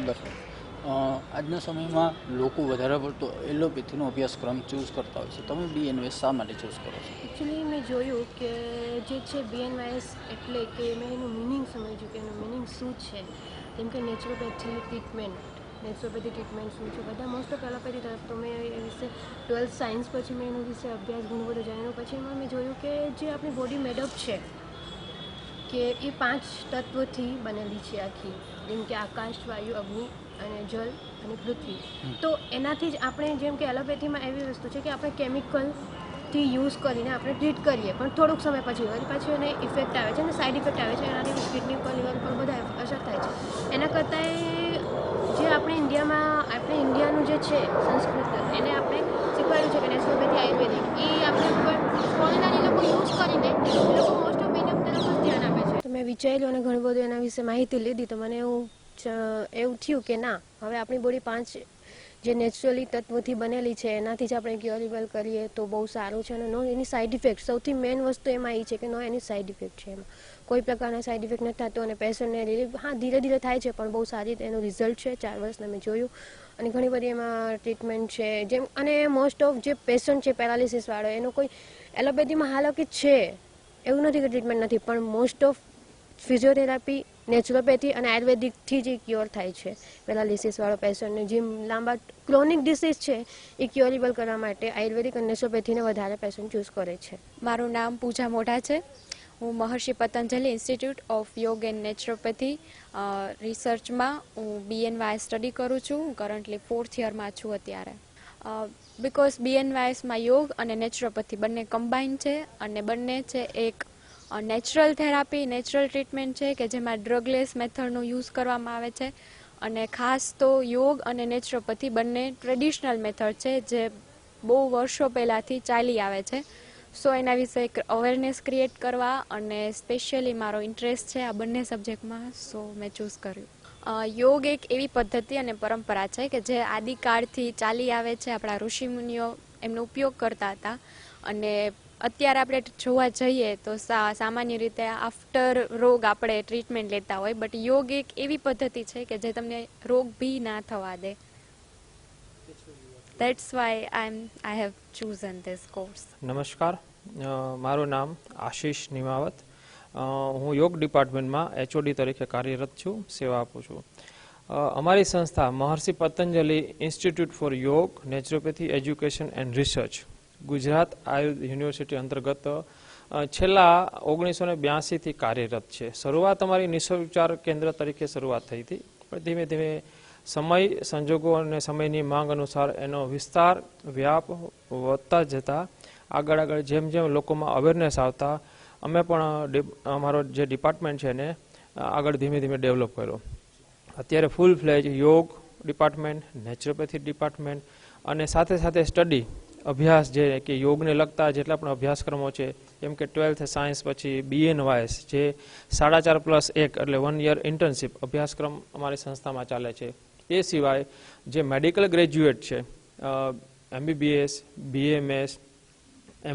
બરાબર. આજના સમયમાં લોકો વધારે પડતો એલોપેથીનો અભ્યાસક્રમ ચૂઝ કરતા હોય છે, તમે BNYS શા માટે ચૂઝ કરો છો? એકચ્યુઅલી મેં જોયું કે જે છે BNYS એટલે કે મેં એનું મિનિંગ સમજ્યું કે એનું મિનિંગ શું છે. જેમ કે નેચરોપેથી ટ્રીટમેન્ટ શું છે, બધા મોસ્ટ ઓફ એલોપેથી તરફ, તો મેં એ વિશે 12th સાયન્સ પછી મેં એના વિશે અભ્યાસ ઘણો બધો જાણ્યો. પછી એમાં મેં જોયું કે જે આપણી બોડી મેડઅપ છે કે એ 5 તત્વોથી બનેલી છે આખી, જેમ કે આકાશ, વાયુ, અગ્નિ અને જલ અને પૃથ્વી. તો એનાથી જ આપણે જેમ કે એલોપેથીમાં એવી વસ્તુ છે કે આપણે કેમિકલથી યુઝ કરીને આપણે ટ્રીટ કરીએ, પણ થોડુંક સમય પછી એને ઇફેક્ટ આવે છે અને સાઈડ ઇફેક્ટ આવે છે, એનાથી કિડની પર, લીવર પર બધા અસર થાય છે. એના કરતાં જે આપણે ઇન્ડિયાનું જે છે સંસ્કૃત એને આપણે શીખવાડ્યું છે કે નેચરોપેથી આયુર્વેદિક એ આપણે ફોરેનર એ લોકો યુઝ કરીને એ લોકો મોસ્ટ ઓફ ઇન્ડિયન તરફ જ ધ્યાન આપે છે. તો મેં વિચાર્યું અને ઘણું બધું એના વિશે માહિતી લીધી તો મને એવું થયું કે ના, હવે આપણી બોડી 5 જે નેચરલી તત્વોથી બનેલી છે એનાથી જ આપણે ક્યોરેબલ કરીએ તો બહુ સારું છે. અને નો એની સાઇડ ઇફેક્ટ, સૌથી મેઇન વસ્તુ એમાં એ છે કે નો એની સાઇડ ઇફેક્ટ છે. એમાં કોઈ પ્રકારના સાઇડ ઇફેક્ટ નથી થતો અને પેશન્ટને રિલીફ ધીરે ધીરે થાય છે પણ બહુ સારી એનું રિઝલ્ટ છે. 4 વર્ષના મેં જોયું અને ઘણી બધી એમાં ટ્રીટમેન્ટ છે જેમ. અને મોસ્ટ ઓફ જે પેશન્ટ છે પેરાલિસિસવાળો એનો કોઈ એલોપેથીમાં હાલાકી છે એવું નથી કે ટ્રીટમેન્ટ નથી, પણ મોસ્ટ ઓફ ફિઝિયોથેરાપી, નેચરોપેથી અને આયુર્વેદિકથી જ ક્યોર થાય છે પેરાલિસિસવાળો પેશન્ટને. જે લાંબા ક્રોનિક ડિસીઝ છે એ ક્યોરેબલ કરવા માટે આયુર્વેદિક અને નેચરોપેથીને વધારે પેશન્ટ ચૂઝ કરે છે. મારું નામ પૂજા મોઢા છે. હું મહર્ષિ પતંજલિ ઇન્સ્ટિટ્યૂટ ઓફ યોગ એન્ડ નેચરોપેથી રિસર્ચમાં હું BNYS સ્ટડી કરું છું. હું કરન્ટલી 4th યરમાં છું અત્યારે. બિકોઝ BNYSમાં યોગ અને નેચરોપેથી બંને કમ્બાઈન છે અને બંને છે એક નેચરલ થેરાપી, નેચરલ ટ્રીટમેન્ટ છે કે જેમાં ડ્રગલેસ મેથડનો યુઝ કરવામાં આવે છે. અને ખાસ તો યોગ અને નેચરોપેથી બંને ટ્રેડિશનલ મેથડ છે જે બહુ વર્ષો પહેલાંથી ચાલી આવે છે. સો એના વિશે એક અવેરનેસ ક્રિએટ કરવા અને સ્પેશિયલી મારો ઇન્ટરેસ્ટ છે આ બંને સબ્જેક્ટમાં, સો મેં ચૂઝ કર્યું. યોગ એક એવી પદ્ધતિ અને પરંપરા છે કે જે આદિકાળથી ચાલી આવે છે. આપણા ઋષિમુનિઓ એમનો ઉપયોગ કરતા હતા અને અત્યારે આપણે જોવા જઈએ તો સામાન્ય રીતે આફ્ટર રોગ આપણે ટ્રીટમેન્ટ લેતા હોય, બટ યોગ એક એવી પદ્ધતિ છે કે જે તમને રોગ બી ના થવા દે. That's why I have chosen this course. નમસ્કાર, મારું નામ આશીષ નિમાવત. હું યોગ ડિપાર્ટમેન્ટમાં HOD તરીકે કાર્યરત છું, સેવા આપું છું. અમારી સંસ્થા મહર્ષિ પતંજલિ ઇન્સ્ટિટ્યૂટ ફોર યોગ, naturopathy education and research Gujarat Ayurveda university અંતર્ગત છેલ્લા 1982થી કાર્યરત છે. શરૂઆત અમારી નિસર્ગોપચાર કેન્દ્ર તરીકે શરૂઆત થઈ હતી, પણ ધીમે ધીમે સમય, સંજોગો અને સમયની માંગ અનુસાર એનો વિસ્તાર, વ્યાપ વધતા જતા આગળ જેમ જેમ લોકોમાં અવેરનેસ આવતા અમે પણ અમારો જે ડિપાર્ટમેન્ટ છે એને આગળ ધીમે ધીમે ડેવલપ કર્યો. અત્યારે ફૂલ ફ્લેજ યોગ ડિપાર્ટમેન્ટ, નેચરોપેથી ડિપાર્ટમેન્ટ અને સાથે સાથે સ્ટડી અભ્યાસ જે કે યોગને લગતા જેટલા પણ અભ્યાસક્રમો છે, જેમ કે 12th સાયન્સ પછી BNYS જે 4.5+1 એટલે 1 યર ઇન્ટર્નશીપ અભ્યાસક્રમ અમારી સંસ્થામાં ચાલે છે. એ સિવાય જે મેડિકલ ગ્રેજ્યુએટ છે, MBBS, BMS,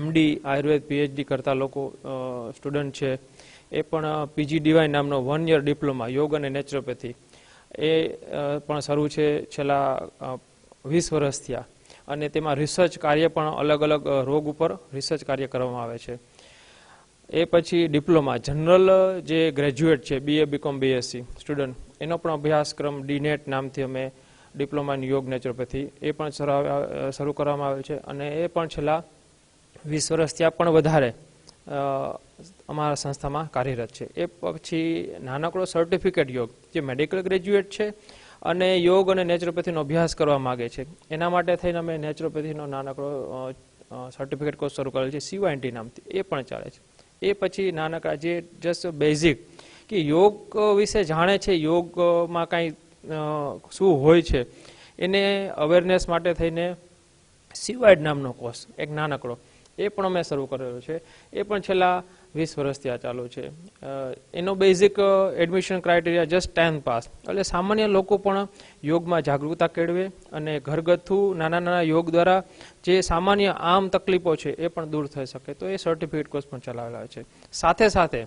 MD, Ayurveda PhD કરતા લોકો સ્ટુડન્ટ છે, એ પણ PGDY નામનો 1 યર ડિપ્લોમા યોગ અને નેચરોપેથી એ પણ શરૂ છે છેલ્લા 20 વર્ષ થયા. અને તેમાં રિસર્ચ કાર્ય પણ અલગ અલગ રોગ ઉપર રિસર્ચ કાર્ય કરવામાં આવે છે. એ પછી ડિપ્લોમા જનરલ જે ગ્રેજ્યુએટ છે BA, BCom, BSc સ્ટુડન્ટ એનો પણ અભ્યાસક્રમ DNET નામથી અમે ડિપ્લોમા ઇન યોગ નેચરોપેથી એ પણ શરૂ કરવામાં આવે છે. અને એ પણ છેલ્લા 20 વર્ષ ત્યાં પણ વધારે અમારા સંસ્થામાં કાર્યરત છે. એ પછી નાનકડો સર્ટિફિકેટ યોગ જે મેડિકલ ગ્રેજ્યુએટ છે અને યોગ અને નેચરોપેથીનો અભ્યાસ કરવા માગે છે એના માટે થઈને અમે નેચરોપેથીનો નાનકડો સર્ટિફિકેટ કોર્સ શરૂ કરેલ છે CYNT નામથી, એ પણ ચાલે છે. એ પછી નાનકડા જે જસ્ટ બેઝિક કે યોગ વિશે જાણે છે, યોગમાં કાંઈ શું હોય છે એને અવેરનેસ માટે થઈને CYD નામનો કોર્સ એક નાનકડો એ પણ અમે શરૂ કરેલો છે. એ પણ છેલ્લા 20 વર્ષથી આ ચાલુ છે. એનો basic admission criteria just 10th pass, એટલે સામાન્ય લોકો પણ યોગમાં જાગૃતતા કેળવે અને ઘરગથ્થુ નાના યોગ દ્વારા જે સામાન્ય આમ તકલીફો છે એ પણ દૂર થઈ શકે, તો એ સર્ટિફિકેટ કોર્સ પણ ચલાવેલા છે. સાથે સાથે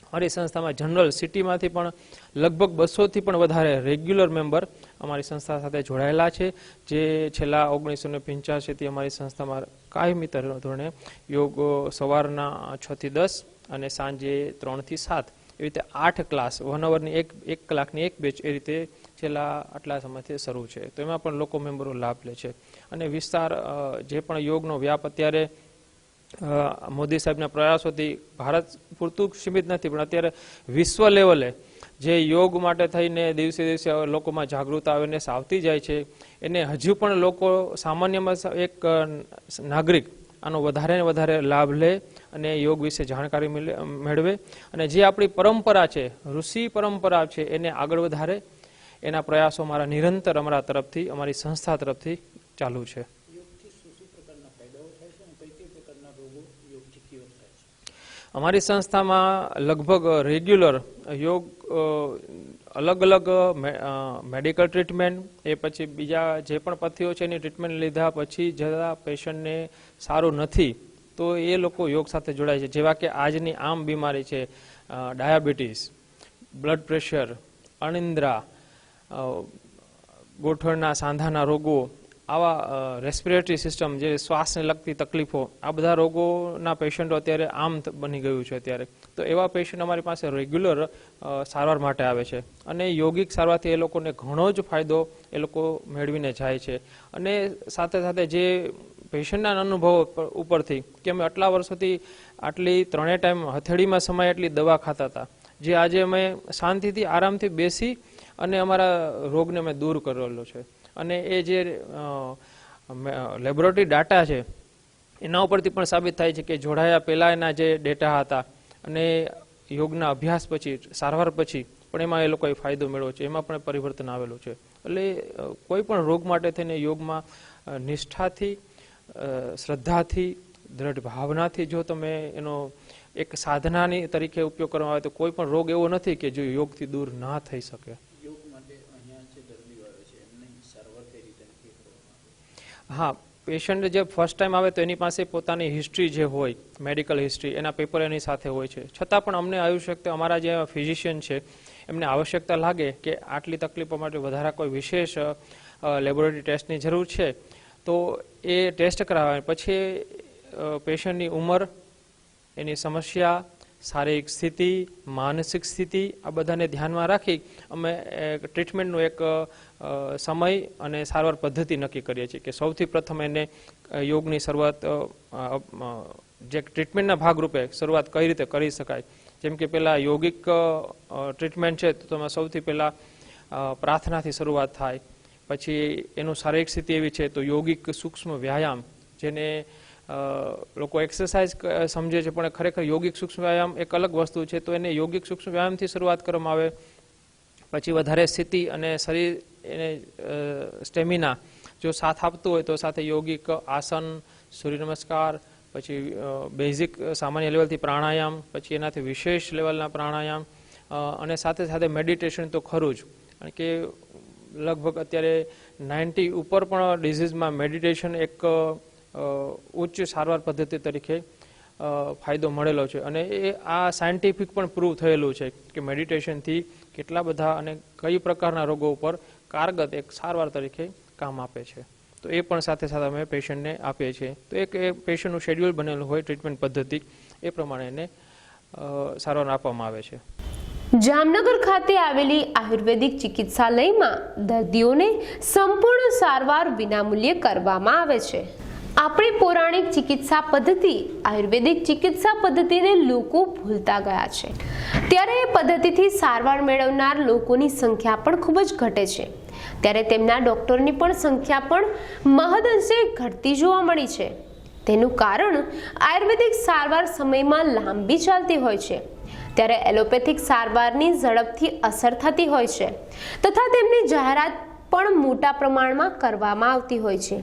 અમારી સંસ્થામાં જનરલ સિટીમાંથી પણ લગભગ 200થી પણ વધારે રેગ્યુલર મેમ્બર અમારી સંસ્થા સાથે જોડાયેલા છે, જે છેલ્લા 1985થી અમારી સંસ્થામાં કાયમી ધોરણે યોગ સવારના 6 થી 10 અને સાંજે 3 થી 7 એવી રીતે 8 ક્લાસ 1 અવરની એક કલાકની એક બેચ એ રીતે છેલ્લા આટલા સમયથી શરૂ છે. તો એમાં પણ લોકો મેમ્બરો લાભ લે છે. અને વિસ્તાર જે પણ યોગનો વ્યાપ અત્યારે મોદી સાહેબના પ્રયાસોથી ભારત પૂરતું સીમિત નથી, પણ અત્યારે વિશ્વ લેવલે જે યોગ માટે થઈને દિવસે દિવસે લોકોમાં જાગૃતતા અવેરનેસ આવતી જાય છે, એને હજુ પણ લોકો સામાન્યમાં એક નાગરિક આનો વધારે ને વધારે લાભ લે અને યોગ વિશે જાણકારી મેળવે અને જે આપણી પરંપરા છે, ઋષિ પરંપરા છે, એને આગળ વધારે. એના પ્રયાસો અમારા નિરંતર અમારા તરફથી, અમારી સંસ્થા તરફથી ચાલુ છે. અમારી સંસ્થામાં લગભગ રેગ્યુલર યોગ અલગ અલગ મેડિકલ ટ્રીટમેન્ટ, એ પછી બીજા જે પણ પથ્થીઓ છે એની ટ્રીટમેન્ટ લીધા પછી જરા પેશન્ટને સારું નથી તો એ લોકો યોગ સાથે જોડાય છે. જેવા કે આજની આમ બીમારી છે ડાયાબિટીસ, બ્લડ પ્રેશર, અનિદ્રા, ગોઠણના સાંધાના રોગો, આવા રેસ્પિરેટરી સિસ્ટમ જે શ્વાસને લગતી તકલીફો, આ બધા રોગોના પેશન્ટો અત્યારે આમ બની ગયું છે અત્યારે. તો એવા પેશન્ટ અમારી પાસે રેગ્યુલર સારવાર માટે આવે છે અને યોગિક સારવારથી એ લોકોને ઘણો જ ફાયદો એ લોકો મેળવીને જાય છે. અને સાથે સાથે જે પેશન્ટના અનુભવો ઉપરથી કે અમે આટલા વર્ષોથી આટલી 3 ટાઈમ હથેળીમાં સમય એટલી દવા ખાતા હતા, જે આજે અમે શાંતિથી આરામથી બેસી અને અમારા રોગને અમે દૂર કરેલો છે. અને એ જે લેબોરેટરી ડાટા છે એના ઉપરથી પણ સાબિત થાય છે કે જોડાયા પહેલાંના જે ડેટા હતા અને યોગના અભ્યાસ પછી, સારવાર પછી પણ એમાં એ લોકોએ ફાયદો મેળવ્યો છે, એમાં પણ પરિવર્તન આવેલું છે. એટલે કોઈ પણ રોગ માટે થઈને યોગમાં નિષ્ઠાથી, શ્રદ્ધાથી, દ્રઢ ભાવનાથી જો તમે એનો એક સાધનાની તરીકે ઉપયોગ કરવામાં આવે તો કોઈ પણ રોગ એવો નથી કે જો યોગથી દૂર ના થઈ શકે. હા, પેશન્ટ જે ફર્સ્ટ ટાઈમ આવે તો એની પાસે પોતાની હિસ્ટ્રી જે હોય, મેડિકલ હિસ્ટ્રી, એના પેપર એની સાથે હોય છે. છતાં પણ અમને આવશ્યકતા, અમારા જે ફિઝિશિયન છે એમને આવશ્યકતા લાગે કે આટલી તકલીફો માટે વધારે કોઈ વિશેષ લેબોરેટરી ટેસ્ટની જરૂર છે તો એ ટેસ્ટ કરાવે. પછી પેશન્ટની ઉંમર, એની સમસ્યા, શારીરિક સ્થિતિ, માનસિક સ્થિતિ, આ બધાને ધ્યાનમાં રાખી અમે ટ્રીટમેન્ટનું એક સમય અને સારવાર પદ્ધતિ નક્કી કરીએ છીએ કે સૌથી પ્રથમ એને યોગની શરૂઆત જે ટ્રીટમેન્ટના ભાગરૂપે શરૂઆત કઈ રીતે કરી શકાય. જેમ કે પહેલાં યોગિક ટ્રીટમેન્ટ છે તો તમે સૌથી પહેલાં પ્રાર્થનાથી શરૂઆત થાય. પછી એનું શારીરિક સ્થિતિ એવી છે તો યોગિક સૂક્ષ્મ વ્યાયામ, જેને લોકો એક્સરસાઇઝ સમજે છે પણ ખરેખર યોગિક સૂક્ષ્મ વ્યાયામ એક અલગ વસ્તુ છે. તો એને યોગિક સૂક્ષ્મ વ્યાયામથી શરૂઆત કરવામાં આવે. પછી વધારે સ્થિતિ અને શરીર એને સ્ટેમિના જો સાથ આપતું હોય તો સાથે યોગિક આસન, સૂર્ય નમસ્કાર, પછી બેઝિક સામાન્ય લેવલથી પ્રાણાયામ, પછી એનાથી વિશેષ લેવલના પ્રાણાયામ, અને સાથે સાથે મેડિટેશન તો ખરું જ. કારણ કે લગભગ અત્યારે 90 ઉપર પણ ડિઝીઝમાં મેડિટેશન એક ઉચ્ચ સારવાર પદ્ધતિ તરીકે ફાયદો મળેલો છે. અને એ આ સાયન્ટિફિક પણ પ્રૂવ થયેલું છે કે મેડિટેશનથી કેટલા બધા અને કઈ પ્રકારના રોગો ઉપર કારગત એક સારવાર તરીકે કામ આપે છે. તો એ પણ સાથે સાથે અમે પેશન્ટને આપીએ છીએ. તો એક પેશન્ટનું શેડ્યુલ બનેલું હોય ટ્રીટમેન્ટ પદ્ધતિ, એ પ્રમાણે એને સારવાર આપવામાં આવે છે. જામનગર ખાતે આવેલી આયુર્વેદિક ચિકિત્સાલયમાં દર્દીઓને સંપૂર્ણ સારવાર વિનામૂલ્યે કરવામાં આવે છે. આપણી પૌરાણિક ચિકિત્સા પદ્ધતિ આયુર્વેદિક ચિકિત્સા પદ્ધતિને લોકો ભૂલતા ગયા છે. ત્યારે એ પદ્ધતિથી સારવાર મેળવનાર લોકોની સંખ્યા પણ ખૂબ જ ઘટે છે. ત્યારે તેમના ડોક્ટરની પણ સંખ્યા પણ મહદઅંશે ઘટતી જોવા મળી છે. તેનું કારણ આયુર્વેદિક સારવાર સમયમાં લાંબી ચાલતી હોય છે, ત્યારે એલોપેથિક સારવારની ઝડપથી અસર થતી હોય છે તથા તેમની જાહેરાત પણ મોટા પ્રમાણમાં કરવામાં આવતી હોય છે.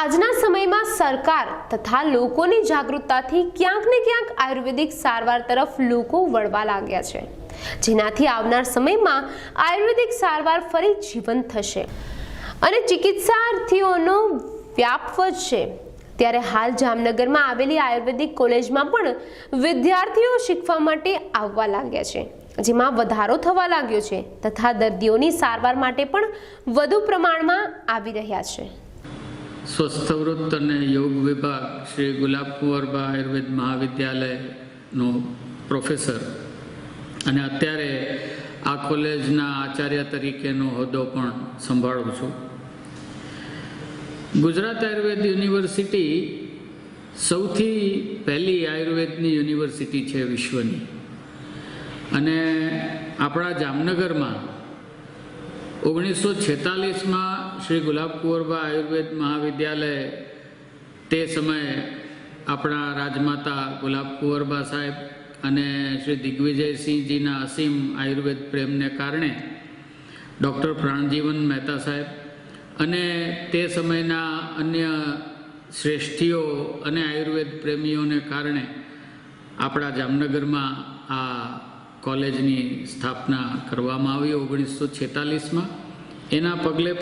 આજના સમયમાં સરકાર તથા લોકોની જાગૃતતાથી ક્યાંક ને ક્યાંક આયુર્વેદિક સારવાર તરફ લોકો વળવા લાગ્યા છે, જેનાથી આવનાર સમયમાં આયુર્વેદિક સારવાર ફરી જીવંત થશે અને ચિકિત્સાર્થીઓનો વ્યાપ વધશે. ત્યારે હાલ જામનગરમાં આવેલી આયુર્વેદિક કોલેજમાં પણ વિદ્યાર્થીઓ શીખવા માટે આવવા લાગ્યા છે, જેમાં વધારો થવા લાગ્યો છે તથા દર્દીઓની સારવાર માટે પણ વધુ પ્રમાણમાં આવી રહ્યા છે. સ્વસ્થવૃત્ત અને યોગ વિભાગ શ્રી ગુલાબકુંવરબા આયુર્વેદ મહાવિદ્યાલયનો પ્રોફેસર અને અત્યારે આ કોલેજના આચાર્ય તરીકેનો હોદ્દો પણ સંભાળું છું. ગુજરાત આયુર્વેદ યુનિવર્સિટી સૌથી પહેલી આયુર્વેદની યુનિવર્સિટી છે વિશ્વની, અને આપણા જામનગરમાં 1946માં શ્રી ગુલાબકુંવરબા આયુર્વેદ મહાવિદ્યાલય, તે સમયે આપણા રાજમાતા ગુલાબકુંવરબા સાહેબ અને શ્રી દિગ્વિજયસિંહજીના અસીમ આયુર્વેદ પ્રેમને કારણે ડૉક્ટર પ્રાણજીવન મહેતા સાહેબ અને તે સમયના અન્ય શ્રેષ્ઠીઓ અને આયુર્વેદ પ્રેમીઓને કારણે આપણા જામનગરમાં આ કોલેજની સ્થાપના કરવામાં આવી 1946માં. એના પગલે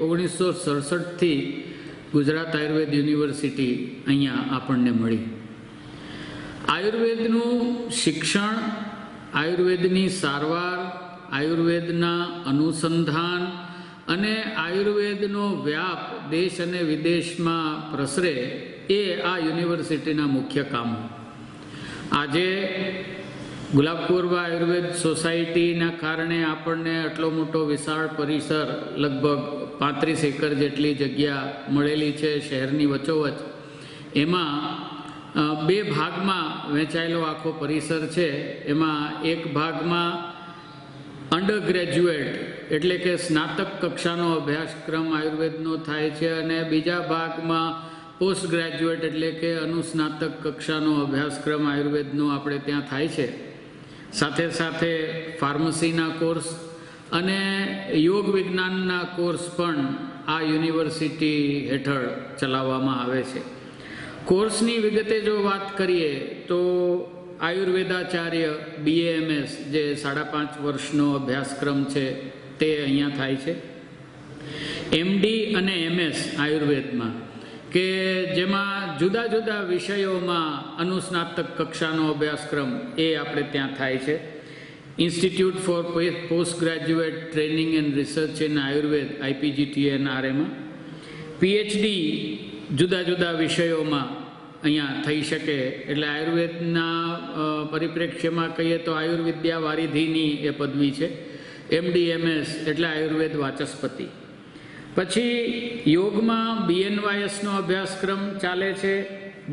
1967થી ગુજરાત આયુર્વેદ યુનિવર્સિટી અહીંયા આપણને મળી. આયુર્વેદનું શિક્ષણ, આયુર્વેદની સારવાર, આયુર્વેદના અનુસંધાન અને આયુર્વેદનો વ્યાપ દેશ અને વિદેશમાં પ્રસરે એ આ યુનિવર્સિટીના મુખ્ય કામો. આજે ગુલાબકુંવરબા આયુર્વેદ સોસાયટીના કારણે આપણને આટલો મોટો વિશાળ પરિસર, લગભગ 35 એકર જેટલી જગ્યા મળેલી છે શહેરની વચ્ચોવચ. એમાં 2 ભાગમાં વહેંચાયેલો આખો પરિસર છે. એમાં એક ભાગમાં અંડર ગ્રેજ્યુએટ એટલે કે સ્નાતક કક્ષાનો અભ્યાસક્રમ આયુર્વેદનો થાય છે અને બીજા ભાગમાં પોસ્ટ ગ્રેજ્યુએટ એટલે કે અનુસ્નાતક કક્ષાનો અભ્યાસક્રમ આયુર્વેદનો આપણે ત્યાં થાય છે. સાથે સાથે ફાર્મસીના કોર્સ અને યોગ વિજ્ઞાનના કોર્સ પણ આ યુનિવર્સિટી હેઠળ ચલાવવામાં આવે છે. કોર્સની વિગતે જો વાત કરીએ તો આયુર્વેદાચાર્ય BAMS જે 5.5 વર્ષનો અભ્યાસક્રમ છે તે અહીંયા થાય છે. MD અને MS આયુર્વેદમાં કે જેમાં જુદા જુદા વિષયોમાં અનુસ્નાતક કક્ષાનો અભ્યાસક્રમ એ આપણે ત્યાં થાય છે. Institute four post graduate training and research in Ayurveda IPGTNRA માં PhD જુદા જુદા વિષયોમાં અહીંયા થઈ શકે. એટલે આયુર્વેદના પરિપ્રેક્ષ્યમાં કહીએ તો આયુર્વિદ્યા વારિધીની એ પદવી છે. MD MS એટલે આયુર્વેદ વાચસ્પતિ. પછી યોગમાં BNYSનો અભ્યાસક્રમ ચાલે છે.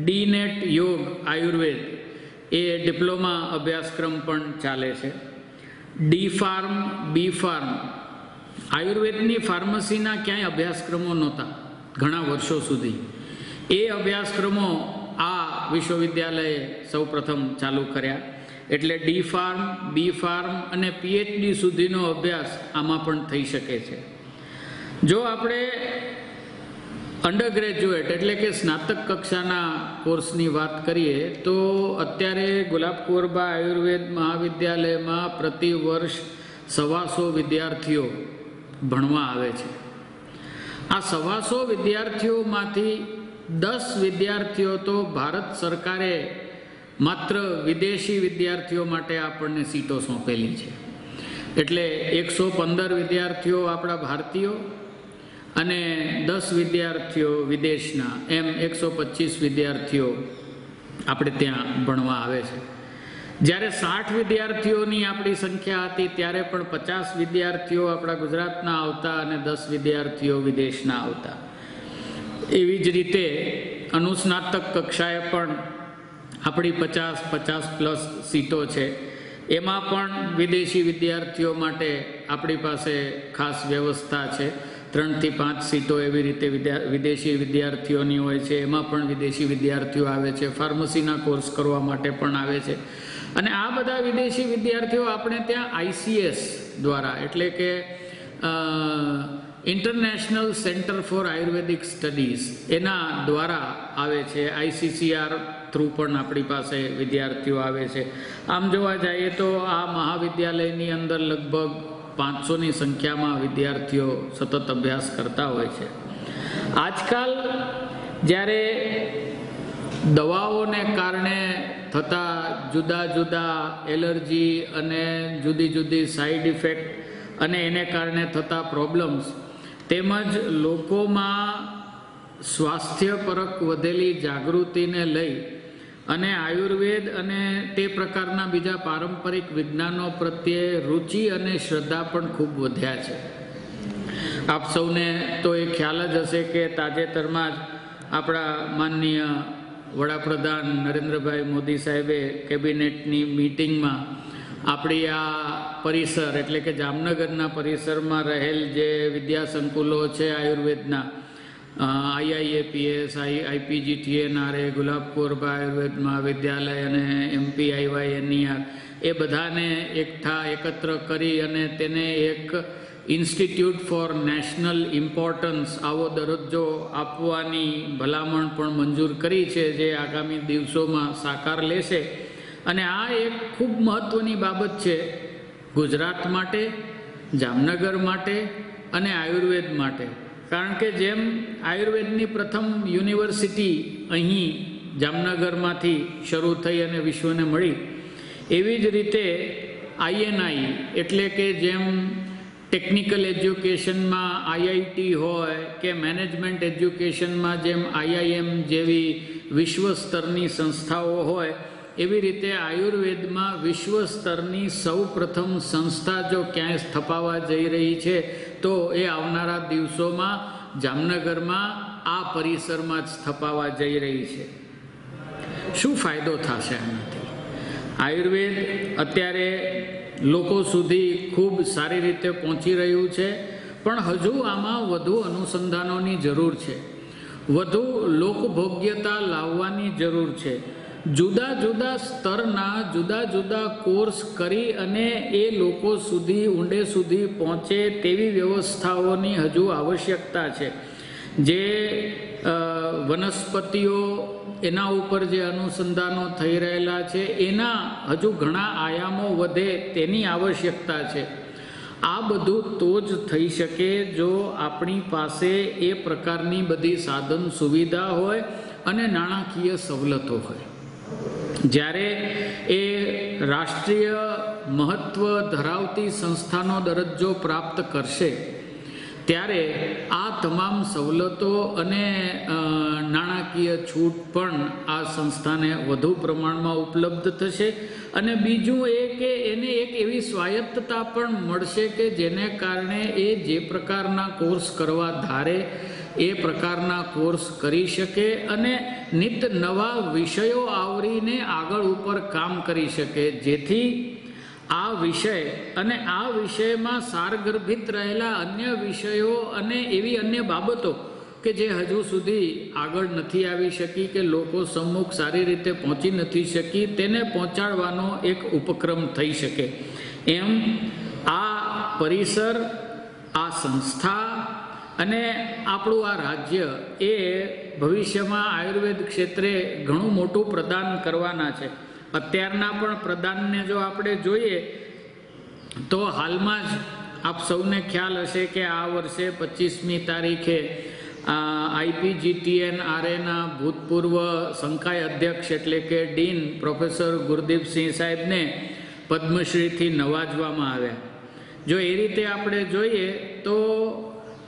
DNET યોગ આયુર્વેદ એ ડિપ્લોમા અભ્યાસક્રમ પણ ચાલે છે. D.Pharm B.Pharm આયુર્વેદની ફાર્મસીના ક્યાંય અભ્યાસક્રમો નહોતા ઘણા વર્ષો સુધી. એ અભ્યાસક્રમો આ વિશ્વવિદ્યાલયે સૌ પ્રથમ ચાલુ કર્યા. એટલે D.Pharm B.Pharm અને PhD સુધીનો અભ્યાસ આમાં પણ થઈ શકે છે. જો આપણે અંડર ગ્રેજ્યુએટ એટલે કે સ્નાતક કક્ષાના કોર્સની વાત કરીએ તો અત્યારે ગુલાબકુંવરબા આયુર્વેદ મહાવિદ્યાલયમાં પ્રતિ વર્ષ 125 વિદ્યાર્થીઓ ભણવા આવે છે. આ 125 વિદ્યાર્થીઓમાંથી 10 વિદ્યાર્થીઓ તો ભારત સરકારે માત્ર વિદેશી વિદ્યાર્થીઓ માટે આપણને સીટો સોંપેલી છે. એટલે 115 વિદ્યાર્થીઓ આપણા ભારતીયો અને 10 વિદ્યાર્થીઓ વિદેશના, એમ 125 વિદ્યાર્થીઓ આપણે ત્યાં ભણવા આવે છે. જ્યારે 60 વિદ્યાર્થીઓની આપણી સંખ્યા હતી ત્યારે પણ 50 વિદ્યાર્થીઓ આપણા ગુજરાતના આવતા અને 10 વિદ્યાર્થીઓ વિદેશના આવતા. એવી જ રીતે અનુસ્નાતક કક્ષાએ પણ આપણી 50+ સીટો છે. એમાં પણ વિદેશી વિદ્યાર્થીઓ માટે આપણી પાસે ખાસ વ્યવસ્થા છે. 3 થી 5 સીટો એવી રીતે વિદેશી વિદ્યાર્થીઓની હોય છે. એમાં પણ વિદેશી વિદ્યાર્થીઓ આવે છે. ફાર્મસીના કોર્સ કરવા માટે પણ આવે છે. અને આ બધા વિદેશી વિદ્યાર્થીઓ આપણે ત્યાં ICS દ્વારા એટલે કે international centre for Ayurvedic studies એના દ્વારા આવે છે. ICCR થ્રુ પણ આપણી પાસે વિદ્યાર્થીઓ આવે છે. આમ જોવા જઈએ તો આ મહાવિદ્યાલયની અંદર લગભગ 500ની સંખ્યામાં વિદ્યાર્થીઓ સતત અભ્યાસ કરતા હોય છે. આજકાલ જ્યારે દવાઓને કારણે થતા જુદા જુદા એલર્જી અને જુદી જુદી સાઈડ ઇફેક્ટ અને એને કારણે થતા પ્રોબ્લેમ્સ તેમજ લોકોમાં સ્વાસ્થ્યપરક વધેલી જાગૃતિને લઈ અને આયુર્વેદ અને તે પ્રકારના બીજા પારંપરિક વિજ્ઞાનો પ્રત્યે રુચિ અને શ્રદ્ધા પણ ખૂબ વધ્યા છે. આપ સૌને તો એ ખ્યાલ જ હશે કે તાજેતરમાં જ આપણા માનનીય વડાપ્રધાન નરેન્દ્રભાઈ મોદી સાહેબે કેબિનેટની મીટિંગમાં આપણી આ પરિસર એટલે કે જામનગરના પરિસરમાં રહેલ જે વિદ્યા સંકુલો છે આયુર્વેદના, IIAPS, IPGTNRA, ગુલાબકુંવરબા આયુર્વેદ મહાવિદ્યાલય અને MPIY NER એ બધાને એકત્ર કરી અને તેને એક ઇન્સ્ટિટ્યૂટ ફોર નેશનલ ઇમ્પોર્ટન્સ આવો દરજ્જો આપવાની ભલામણ પણ મંજૂર કરી છે, જે આગામી દિવસોમાં સાકાર લેશે. અને આ એક ખૂબ મહત્ત્વની બાબત છે ગુજરાત માટે, જામનગર માટે અને આયુર્વેદ માટે. કારણ કે જેમ આયુર્વેદની પ્રથમ યુનિવર્સિટી અહીં જામનગરમાંથી શરૂ થઈ અને વિશ્વને મળી, એવી જ રીતે INI એટલે કે જેમ ટેકનિકલ એજ્યુકેશનમાં IIT હોય કે મેનેજમેન્ટ એજ્યુકેશનમાં જેમ IIM જેવી વિશ્વ સ્તરની સંસ્થાઓ હોય, એવી રીતે આયુર્વેદમાં વિશ્વ સ્તરની સૌ પ્રથમ સંસ્થા જો ક્યાંય સ્થપાવા જઈ રહી છે તો એ આવનારા દિવસોમાં જામનગરમાં આ પરિસરમાં જ સ્થપાવા જઈ રહી છે. શું ફાયદો થશે આનાથી? આયુર્વેદ અત્યારે લોકો સુધી ખૂબ સારી રીતે પહોંચી રહ્યું છે, પણ હજુ આમાં વધુ અનુસંધાનોની જરૂર છે, વધુ લોકભોગ્યતા લાવવાની જરૂર છે. જુદા જુદા સ્તરના જુદા જુદા કોર્સ કરી અને એ લોકો સુધી ઊંડે સુધી પહોંચે તેવી વ્યવસ્થાઓની હજુ આવશ્યકતા છે. જે વનસ્પતિઓ એના ઉપર જે અનુસંધાનો થઈ રહેલા છે એના હજુ ઘણા આયામો વધે તેની આવશ્યકતા છે. આ બધું તો જ થઈ શકે જો આપણી પાસે એ પ્રકારની બધી સાધન સુવિધા હોય અને નાણાકીય સવલતો હોય. જ્યારે એ રાષ્ટ્રીય મહત્ત્વ ધરાવતી સંસ્થાનો દરજ્જો પ્રાપ્ત કરશે ત્યારે આ તમામ સવલતો અને નાણાકીય છૂટ પણ આ સંસ્થાને વધુ પ્રમાણમાં ઉપલબ્ધ થશે. અને બીજું એ કે એને એક એવી સ્વાયત્તતા પણ મળશે કે જેને કારણે એ જે પ્રકારના કોર્સ કરવા ધારે એ પ્રકારના કોર્સ કરી શકે અને નિત નવા વિષયો આવરીને આગળ ઉપર કામ કરી શકે, જેથી આ વિષય અને આ વિષયમાં સારગર્ભિત રહેલા અન્ય વિષયો અને એવી અન્ય બાબતો કે જે હજુ સુધી આગળ નથી આવી શકી કે લોકો સમ્મુખ સારી રીતે પહોંચી નથી શકી, તેને પહોંચાડવાનો એક ઉપક્રમ થઈ શકે. એમ આ પરિસર, આ સંસ્થા અને આપણું આ રાજ્ય એ ભવિષ્યમાં આયુર્વેદ ક્ષેત્રે ઘણું મોટું પ્રદાન કરવાના છે. અત્યારના પણ પ્રદાનને જો આપણે જોઈએ તો હાલમાં જ આપ સૌને ખ્યાલ હશે કે આ વર્ષે 25મી તારીખે IPGTN-RAના ભૂતપૂર્વ સંકાય અધ્યક્ષ એટલે કે ડીન પ્રોફેસર ગુરદીપસિંહ સાહેબને પદ્મશ્રીથી નવાજવામાં આવ્યા. જો એ રીતે આપણે જોઈએ તો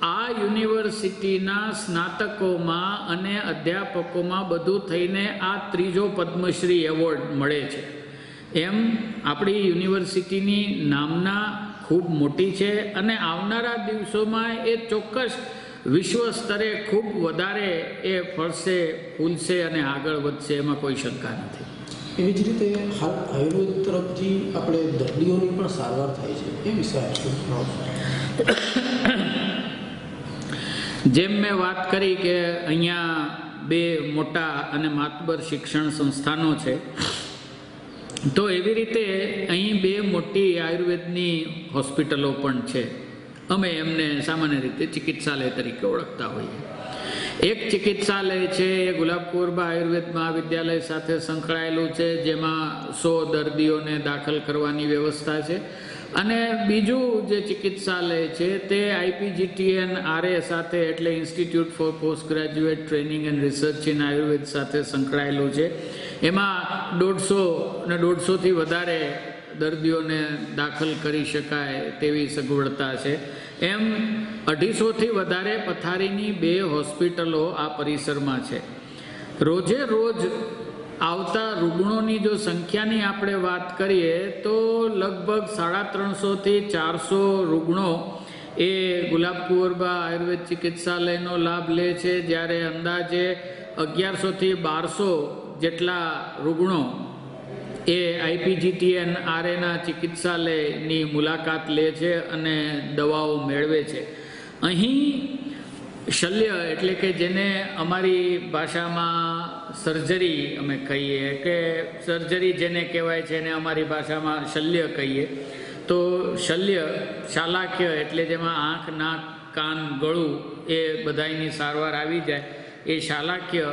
આ યુનિવર્સિટીના સ્નાતકોમાં અને અધ્યાપકોમાં બધું થઈને આ ત્રીજો પદ્મશ્રી એવોર્ડ મળે છે. એમ આપણી યુનિવર્સિટીની નામના ખૂબ મોટી છે અને આવનારા દિવસોમાં એ ચોક્કસ વિશ્વ સ્તરે ખૂબ વધારે એ ફળશે, ફૂલશે અને આગળ વધશે, એમાં કોઈ શંકા નથી. એવી જ રીતે હાલ આયુર્વેદ તરફથી આપણે દર્દીઓની પણ સારવાર થાય છે, એ વિશે જેમ મેં વાત કરી કે અહીંયા બે મોટા અને માતબર શિક્ષણ સંસ્થાનો છે, તો એવી રીતે અહીં બે મોટી આયુર્વેદની હોસ્પિટલો પણ છે. અમે એમને સામાન્ય રીતે ચિકિત્સાલય તરીકે ઓળખતા હોઈએ. એક ચિકિત્સાલય છે એ ગુલાબકુંવરબા આયુર્વેદ મહાવિદ્યાલય સાથે સંકળાયેલું છે, જેમાં 100 દર્દીઓને દાખલ કરવાની વ્યવસ્થા છે. અને બીજું જે ચિકિત્સાલય છે તે IPGTN-RA સાથે એટલે institute four post graduate training and research in Ayurveda સાથે સંકળાયેલું છે. એમાં 150 અને 150થી વધારે દર્દીઓને દાખલ કરી શકાય તેવી સગવડતા છે. એમ 250થી વધારે પથારીની 2 હોસ્પિટલો આ પરિસરમાં છે. રોજે રોજ આવતા રૂગ્ણોની જો સંખ્યાની આપણે વાત કરીએ તો લગભગ 350થી 400 રૂગ્ણો એ ગુલાબકુંવરબા આયુર્વેદ ચિકિત્સાલયનો લાભ લે છે, જ્યારે અંદાજે 1100થી 1200 જેટલા રૂગ્ણો એ IPGTN-RAના ચિકિત્સાલયની મુલાકાત લે છે અને દવાઓ મેળવે છે. અહીં શલ્ય એટલે કે જેને અમારી ભાષામાં સર્જરી અમે કહીએ કે સર્જરી જેને કહેવાય છે એને અમારી ભાષામાં શલ્ય કહીએ, તો શલ્ય શાલાક્ય એટલે જેમાં આંખ, નાક, કાન, ગળું એ બધાની સારવાર આવી જાય એ શાલાક્ય,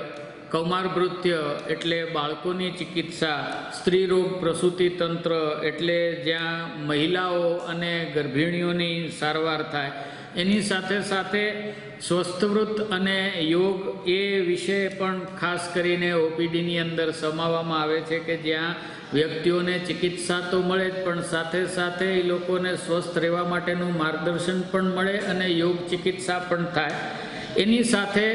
કૌમારભૃત્ય એટલે બાળકોની ચિકિત્સા, સ્ત્રી રોગ પ્રસૂતિ તંત્ર એટલે જ્યાં મહિલાઓ અને ગર્ભિણીઓની સારવાર થાય, એની સાથે સાથે સ્વસ્થવૃત્ત અને યોગ એ વિશે પણ ખાસ કરીને ઓપીડીની અંદર સમાવવામાં આવે છે કે જ્યાં વ્યક્તિઓને ચિકિત્સા તો મળે જ પણ સાથે સાથે એ લોકોને સ્વસ્થ રહેવા માટેનું માર્ગદર્શન પણ મળે અને યોગ ચિકિત્સા પણ થાય. એની સાથે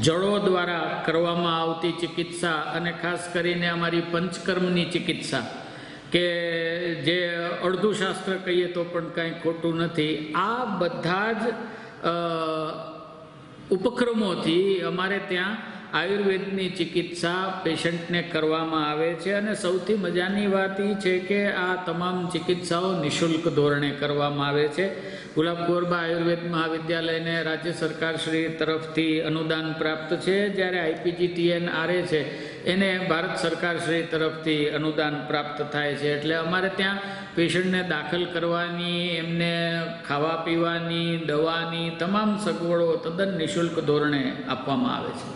જડો દ્વારા કરવામાં આવતી ચિકિત્સા અને ખાસ કરીને અમારી પંચકર્મની ચિકિત્સા કે જે અડધું શાસ્ત્ર કહીએ તો પણ કાંઈ ખોટું નથી. આ બધા જ ઉપક્રમોથી અમારે ત્યાં આયુર્વેદની ચિકિત્સા પેશન્ટને કરવામાં આવે છે અને સૌથી મજાની વાત એ છે કે આ તમામ ચિકિત્સાઓ નિઃશુલ્ક ધોરણે કરવામાં આવે છે. ગુલાબ કુંવરબા આયુર્વેદ મહાવિદ્યાલયને રાજ્ય સરકાર શ્રી તરફથી અનુદાન પ્રાપ્ત છે, જ્યારે IPGTN આરે છે એને ભારત સરકાર શ્રી તરફથી અનુદાન પ્રાપ્ત થાય છે. એટલે અમારે ત્યાં પેશન્ટને દાખલ કરવાની, એમને ખાવા પીવાની, દવાની તમામ સગવડો તદ્દન નિઃશુલ્ક ધોરણે આપવામાં આવે છે.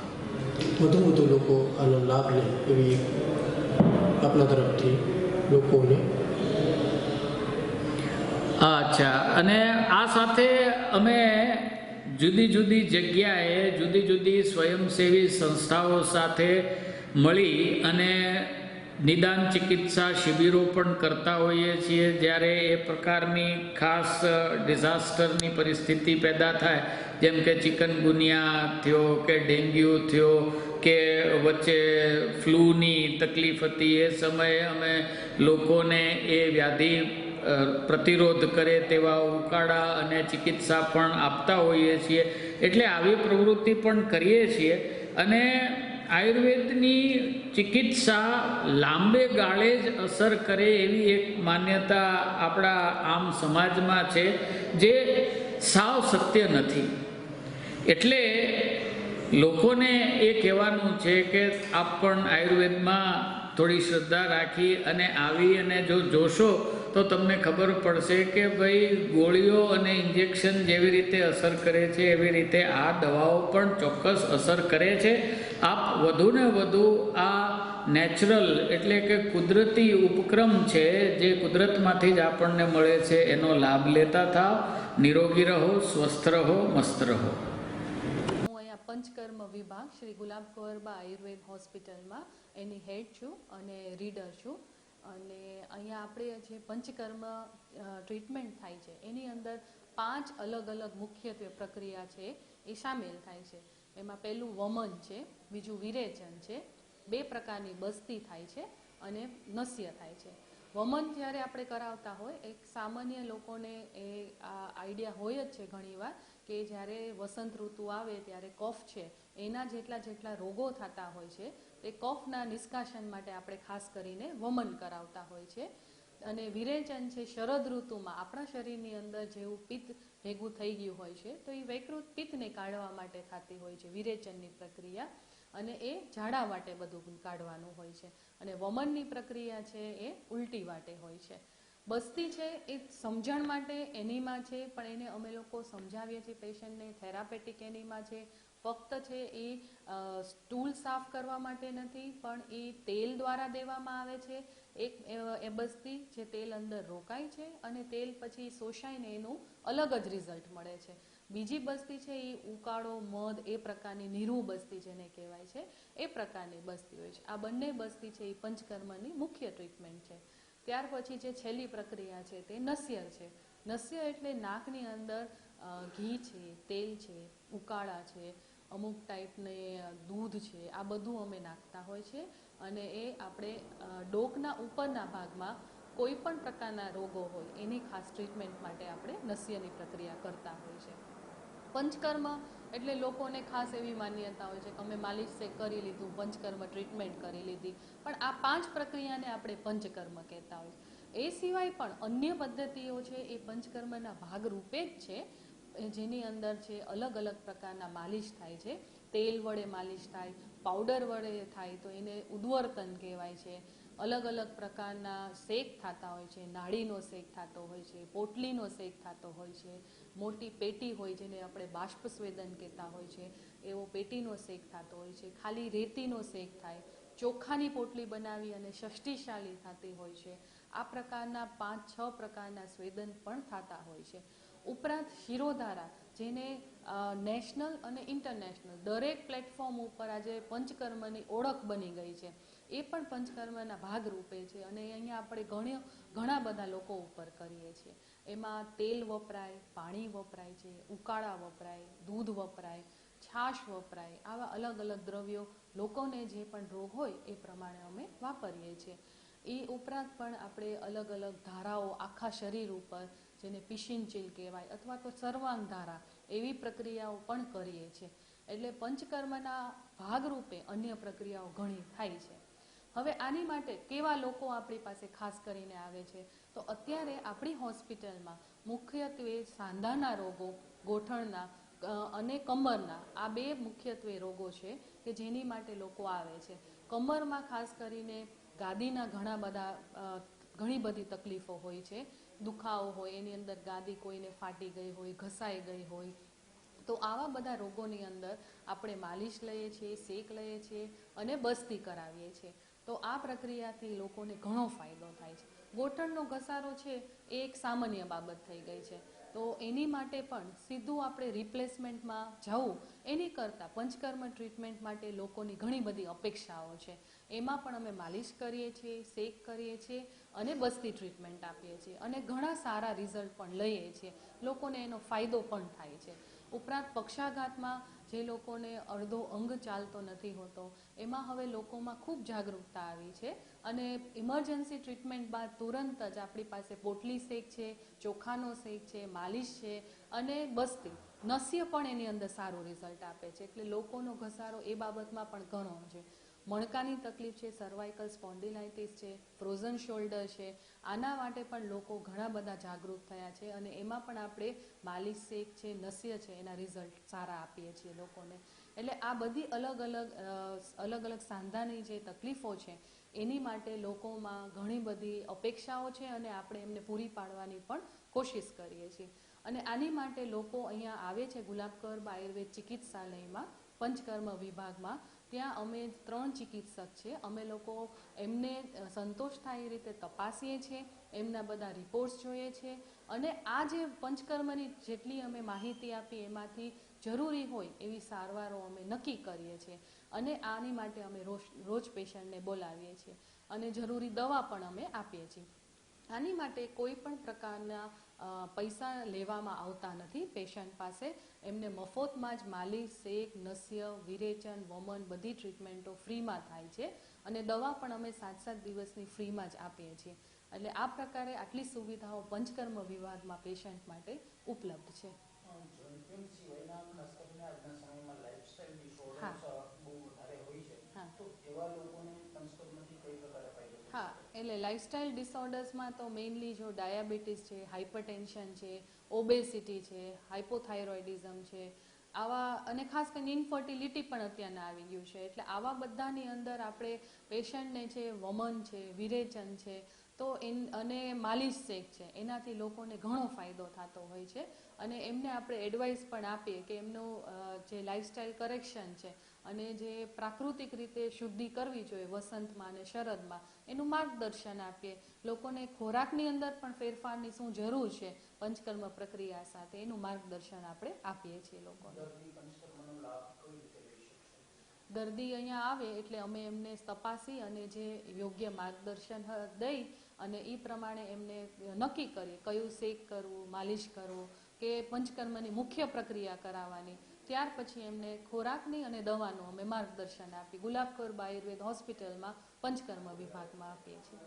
વધુ લોકો આનો લાભ લે એવી આપણા તરફથી લોકોને. અચ્છા, અને આ સાથે અમે જુદી જુદી જગ્યાએ જુદી જુદી સ્વયંસેવી સંસ્થાઓ સાથે મળી અને નિદાન ચિકિત્સા શિબિરો પણ કરતા હોઈએ છીએ. જ્યારે એ પ્રકારની ખાસ ડિઝાસ્ટરની પરિસ્થિતિ પેદા થાય, જેમ કે ચિકનગુનિયા થયો કે ડેન્ગ્યુ થયો કે વચ્ચે ફ્લૂની તકલીફ હતી, એ સમયે અમે લોકોને એ વ્યાધિ પ્રતિરોધ કરે તેવા ઉકાળા અને ચિકિત્સા પણ આપતા હોઈએ છીએ. એટલે આવી પ્રવૃત્તિ પણ કરીએ છીએ. અને આયુર્વેદની ચિકિત્સા લાંબે ગાળે જ અસર કરે એવી એક માન્યતા આપણા આમ સમાજમાં છે, જે સાવ સત્ય નથી. એટલે લોકોને એ કહેવાનું છે કે આપ પણ આયુર્વેદમાં થોડી શ્રદ્ધા રાખી અને આવી અને જો જોશો તો તમને ખબર પડશે કે ભાઈ ગોળીઓ અને ઇન્જેક્શન જેવી રીતે અસર કરે છે એવી રીતે આ દવાઓ પણ ચોક્કસ અસર કરે છે. આપ વધુને વધુ આ નેચરલ એટલે કે કુદરતી ઉપક્રમ છે જે કુદરતમાંથી જ આપણને મળે છે એનો લાભ લેતા થાવ. નિરોગી રહો, સ્વસ્થ રહો, મસ્ત રહો. હું અહીંયા પંચકર્મ વિભાગ શ્રી ગુલાબ કુંવરબા આયુર્વેદ હોસ્પિટલમાં એની હેડ છું અને રીડર છું. અને અહીંયા આપણે જે પંચકર્મ ટ્રીટમેન્ટ થાય છે એની અંદર 5 અલગ અલગ મુખ્યત્વે પ્રક્રિયા છે એ સામેલ થાય છે. એમાં પહેલું વમન છે, બીજું વિરેચન છે, 2 પ્રકારની બસ્તી થાય છે અને નસ્ય થાય છે. વમન જ્યારે આપણે કરાવતા હોય, એક સામાન્ય લોકોને એ આઈડિયા હોય જ છે ઘણીવાર કે જ્યારે વસંત ઋતુ આવે ત્યારે કફ છે એના જેટલા રોગો થતા હોય છે તે કફના નિષ્કાશન માટે આપણે ખાસ કરીને વમન કરાવતા હોય છે. અને વિરેચન છે શરદ ઋતુમાં આપણા શરીરની અંદર જેવું પિત્ત ભેગું થઈ ગયું હોય છે તો એ વૈકૃત પિત્તને કાઢવા માટે થતી હોય છે વિરેચનની પ્રક્રિયા, અને એ ઝાડા વાટે બધું કાઢવાનું હોય છે. અને વમનની પ્રક્રિયા છે એ ઉલટી વાટે હોય છે. બસ્તી છે એ સમજણ માટે એનીમાં છે, પણ એને અમે લોકો સમજાવીએ છીએ પેશન્ટને. થેરાપેટિક એનીમાં છે, ફક્ત છે એ સ્ટૂલ સાફ કરવા માટે નથી, પણ એ તેલ દ્વારા દેવામાં આવે છે. એક એ બસ્તી જે તેલ અંદર રોકાય છે અને તેલ પછી શોષાઈને એનું અલગ જ રિઝલ્ટ મળે છે. બીજી બસ્તી છે એ ઉકાળો, મધ એ પ્રકારની નીરુ બસ્તી જેને કહેવાય છે એ પ્રકારની બસ્તી હોય છે. આ બંને બસ્તી છે એ પંચકર્મની મુખ્ય ટ્રીટમેન્ટ છે. ત્યાર પછી જે છેલ્લી પ્રક્રિયા છે તે નસ્ય છે. નસ્ય એટલે નાકની અંદર ઘી છે, તેલ છે, ઉકાળા છે, અમુક ટાઈપને દૂધ છે, આ બધું અમે નાખતા હોય છે. અને એ આપણે ડોકના ઉપરના ભાગમાં કોઈ પણ પ્રકારના રોગો હોય એની ખાસ ટ્રીટમેન્ટ માટે આપણે નસ્યની પ્રક્રિયા કરતા હોય છે. પંચકર્મ એટલે લોકોને ખાસ એવી માન્યતા હોય છે કે અમે માલિશ કરી લીધું, પંચકર્મ ટ્રીટમેન્ટ કરી લીધી, પણ આ 5 પ્રક્રિયાને આપણે પંચકર્મ કહેતા હોય છે. એ સિવાય પણ અન્ય પદ્ધતિઓ છે એ પંચકર્મના ભાગરૂપે જ છે, જેની અંદર છે અલગ અલગ પ્રકારના માલિશ થાય છે. તેલ વડે માલિશ થાય, પાવડર વડે થાય તો એને ઉદ્વર્તન કહેવાય છે. અલગ અલગ પ્રકારના શેક થતા હોય છે. નાળીનો શેક થતો હોય છે, પોટલીનો શેક થતો હોય છે, મોટી પેટી હોય જેને આપણે બાષ્પસ્વેદન કહેતા હોય છે એવો પેટીનો શેક થતો હોય છે, ખાલી રેતીનો શેક થાય, ચોખાની પોટલી બનાવી અને ષષ્ટિશાલી થતી હોય છે. આ પ્રકારના 5-6 પ્રકારના સ્વેદન પણ થતા હોય છે. ઉપરાંત શિરોધારા જેને નેશનલ અને ઇન્ટરનેશનલ દરેક પ્લેટફોર્મ ઉપર આજે પંચકર્મની ઓળખ બની ગઈ છે. એ પણ પંચકર્મના ભાગરૂપે છે અને અહીંયા આપણે ઘણા બધા લોકો ઉપર કરીએ છીએ. એમાં તેલ વપરાય, પાણી વપરાય છે, ઉકાળા વપરાય, દૂધ વપરાય, છાશ વપરાય. આવા અલગ અલગ દ્રવ્યો લોકોને જે પણ રોગ હોય એ પ્રમાણે અમે વાપરીએ છીએ. એ ઉપરાંત પણ આપણે અલગ અલગ ધારાઓ આખા શરીર ઉપર જેને પિશિનચીલ કહેવાય અથવા તો સર્વાંગ ધારા એવી પ્રક્રિયાઓ પણ કરીએ છીએ. એટલે પંચકર્મના ભાગરૂપે અન્ય પ્રક્રિયાઓ ઘણી થાય છે. હવે આની માટે કેવા લોકો આપણી પાસે ખાસ કરીને આવે છે તો અત્યારે આપણી હોસ્પિટલમાં મુખ્યત્વે સાંધાના રોગો, ગોઠણના અને કમરના આ 2 મુખ્યત્વે રોગો છે કે જેની માટે લોકો આવે છે. કમરમાં ખાસ કરીને ગાદીના ઘણી બધી તકલીફો હોય છે. દુખાવો હોય, એની અંદર ગાદી કોઈને ફાટી ગઈ હોય, ઘસાઈ ગઈ હોય, તો આવા બધા રોગોની અંદર આપણે માલિશ લઈએ છીએ, શેક લઈએ છીએ અને બસ્તી કરાવીએ છીએ. તો આ પ્રક્રિયાથી લોકોને ઘણો ફાયદો થાય છે. ગોઠણનો ઘસારો છે એ એક સામાન્ય બાબત થઈ ગઈ છે. તો એની માટે પણ સીધું આપણે રિપ્લેસમેન્ટમાં જવું એની કરતાં પંચકર્મ ટ્રીટમેન્ટ માટે લોકોની ઘણી બધી અપેક્ષાઓ છે. એમાં પણ અમે માલિશ કરીએ છીએ, શેક કરીએ છીએ અને બસ્તી ટ્રીટમેન્ટ આપીએ છીએ અને ઘણા સારા રિઝલ્ટ પણ લઈએ છીએ. લોકોને એનો ફાયદો પણ થાય છે. ઉપરાંત પક્ષાઘાતમાં જે લોકોને અડધો અંગ ચાલતો નથી હોતો એમાં હવે લોકોમાં ખૂબ જાગૃતતા આવી છે અને ઇમરજન્સી ટ્રીટમેન્ટ બાદ તુરંત જ આપણી પાસે પોટલી શેક છે, ચોખાનો શેક છે, માલિશ છે અને બસ્તી નસ્ય પણ એની અંદર સારું રિઝલ્ટ આપે છે. એટલે લોકોનો ઘસારો એ બાબતમાં પણ ઘણો છે. મણકાની તકલીફ છે, સર્વાઇકલ સ્પોન્ડિલાઇટિસ છે, ફ્રોઝન શોલ્ડર છે, આના માટે પણ લોકો ઘણા બધા જાગૃત થયા છે અને એમાં પણ આપણે માલિશ શેક છે, નસ્ય છે એના રિઝલ્ટ સારા આપીએ છીએ લોકોને. એટલે આ બધી અલગ અલગ સાંધાની જે તકલીફો છે એની માટે લોકોમાં ઘણી બધી અપેક્ષાઓ છે અને આપણે એમને પૂરી પાડવાની પણ કોશિશ કરીએ છીએ. અને આની માટે લોકો અહીંયા આવે છે ગુલાબકર્બ આયુર્વેદ ચિકિત્સાલયમાં પંચકર્મ વિભાગમાં. ત્યાં અમે 3 ચિકિત્સક છે. અમે લોકો એમને સંતોષ થાય એ રીતે તપાસીએ છીએ, એમના બધા રિપોર્ટ્સ જોઈએ છીએ અને આ જે પંચકર્મની જેટલી અમે માહિતી આપી એમાંથી જરૂરી હોય એવી સારવારો અમે નક્કી કરીએ છીએ અને આની માટે અમે રોજ પેશન્ટને બોલાવીએ છીએ અને જરૂરી દવા પણ અમે આપીએ છીએ. આની માટે કોઈ પણ પ્રકારના પૈસા લેવામાં આવતા નથી પેશન્ટ પાસે. એમને મફતમાં જ માલિશ, શેક, નસ્ય, વિરેચન, વમન બધી ટ્રીટમેન્ટો ફ્રીમાં થાય છે અને દવા પણ અમે 7-7 દિવસની ફ્રીમાં જ આપીએ છીએ. એટલે આ પ્રકારે આટલી સુવિધાઓ પંચકર્મ વિભાગમાં પેશન્ટ માટે ઉપલબ્ધ છે. હા, એટલે લાઇફસ્ટાઇલ ડિસઓર્ડર્સમાં તો મેઇનલી જો ડાયાબિટીસ છે, હાઇપરટેન્શન છે, ઓબેસિટી છે, હાઇપોથાઇરોઇડિઝમ છે, આવા અને ખાસ કરીને ઇનફર્ટિલિટી પણ અત્યારના આવી ગયું છે. એટલે આવા બધાની અંદર આપણે પેશન્ટને છે વમન છે, વિરેચન છે તો અને માલિશ શેક છે એનાથી લોકોને ઘણો ફાયદો થતો હોય છે અને એમને આપણે એડવાઇસ પણ આપીએ કે એમનું જે લાઇફસ્ટાઇલ કરેક્શન છે અને જે પ્રાકૃતિક રીતે શુદ્ધિ કરવી જોઈએ વસંતમાં અને શરદમાં એનું માર્ગદર્શન આપીએ. લોકોને ખોરાકની અંદર પણ ફેરફારની શું જરૂર છે પંચકર્મ પ્રક્રિયા સાથે એનું માર્ગદર્શન આપણે આપીએ છીએ લોકોને. દર્દી અહીંયા આવે એટલે અમે એમને તપાસી અને જે યોગ્ય માર્ગદર્શન દઈ અને એ પ્રમાણે એમને નક્કી કરીએ કયું શેક કરવું, માલિશ કરવું કે પંચકર્મની મુખ્ય પ્રક્રિયા કરાવવાની. ત્યાર પછી એમને ખોરાકની અને દવાનું અમે માર્ગદર્શન આપી ગુલાબકર્બ આયુર્વેદ હોસ્પિટલમાં પંચકર્મ વિભાગમાં આપીએ છીએ.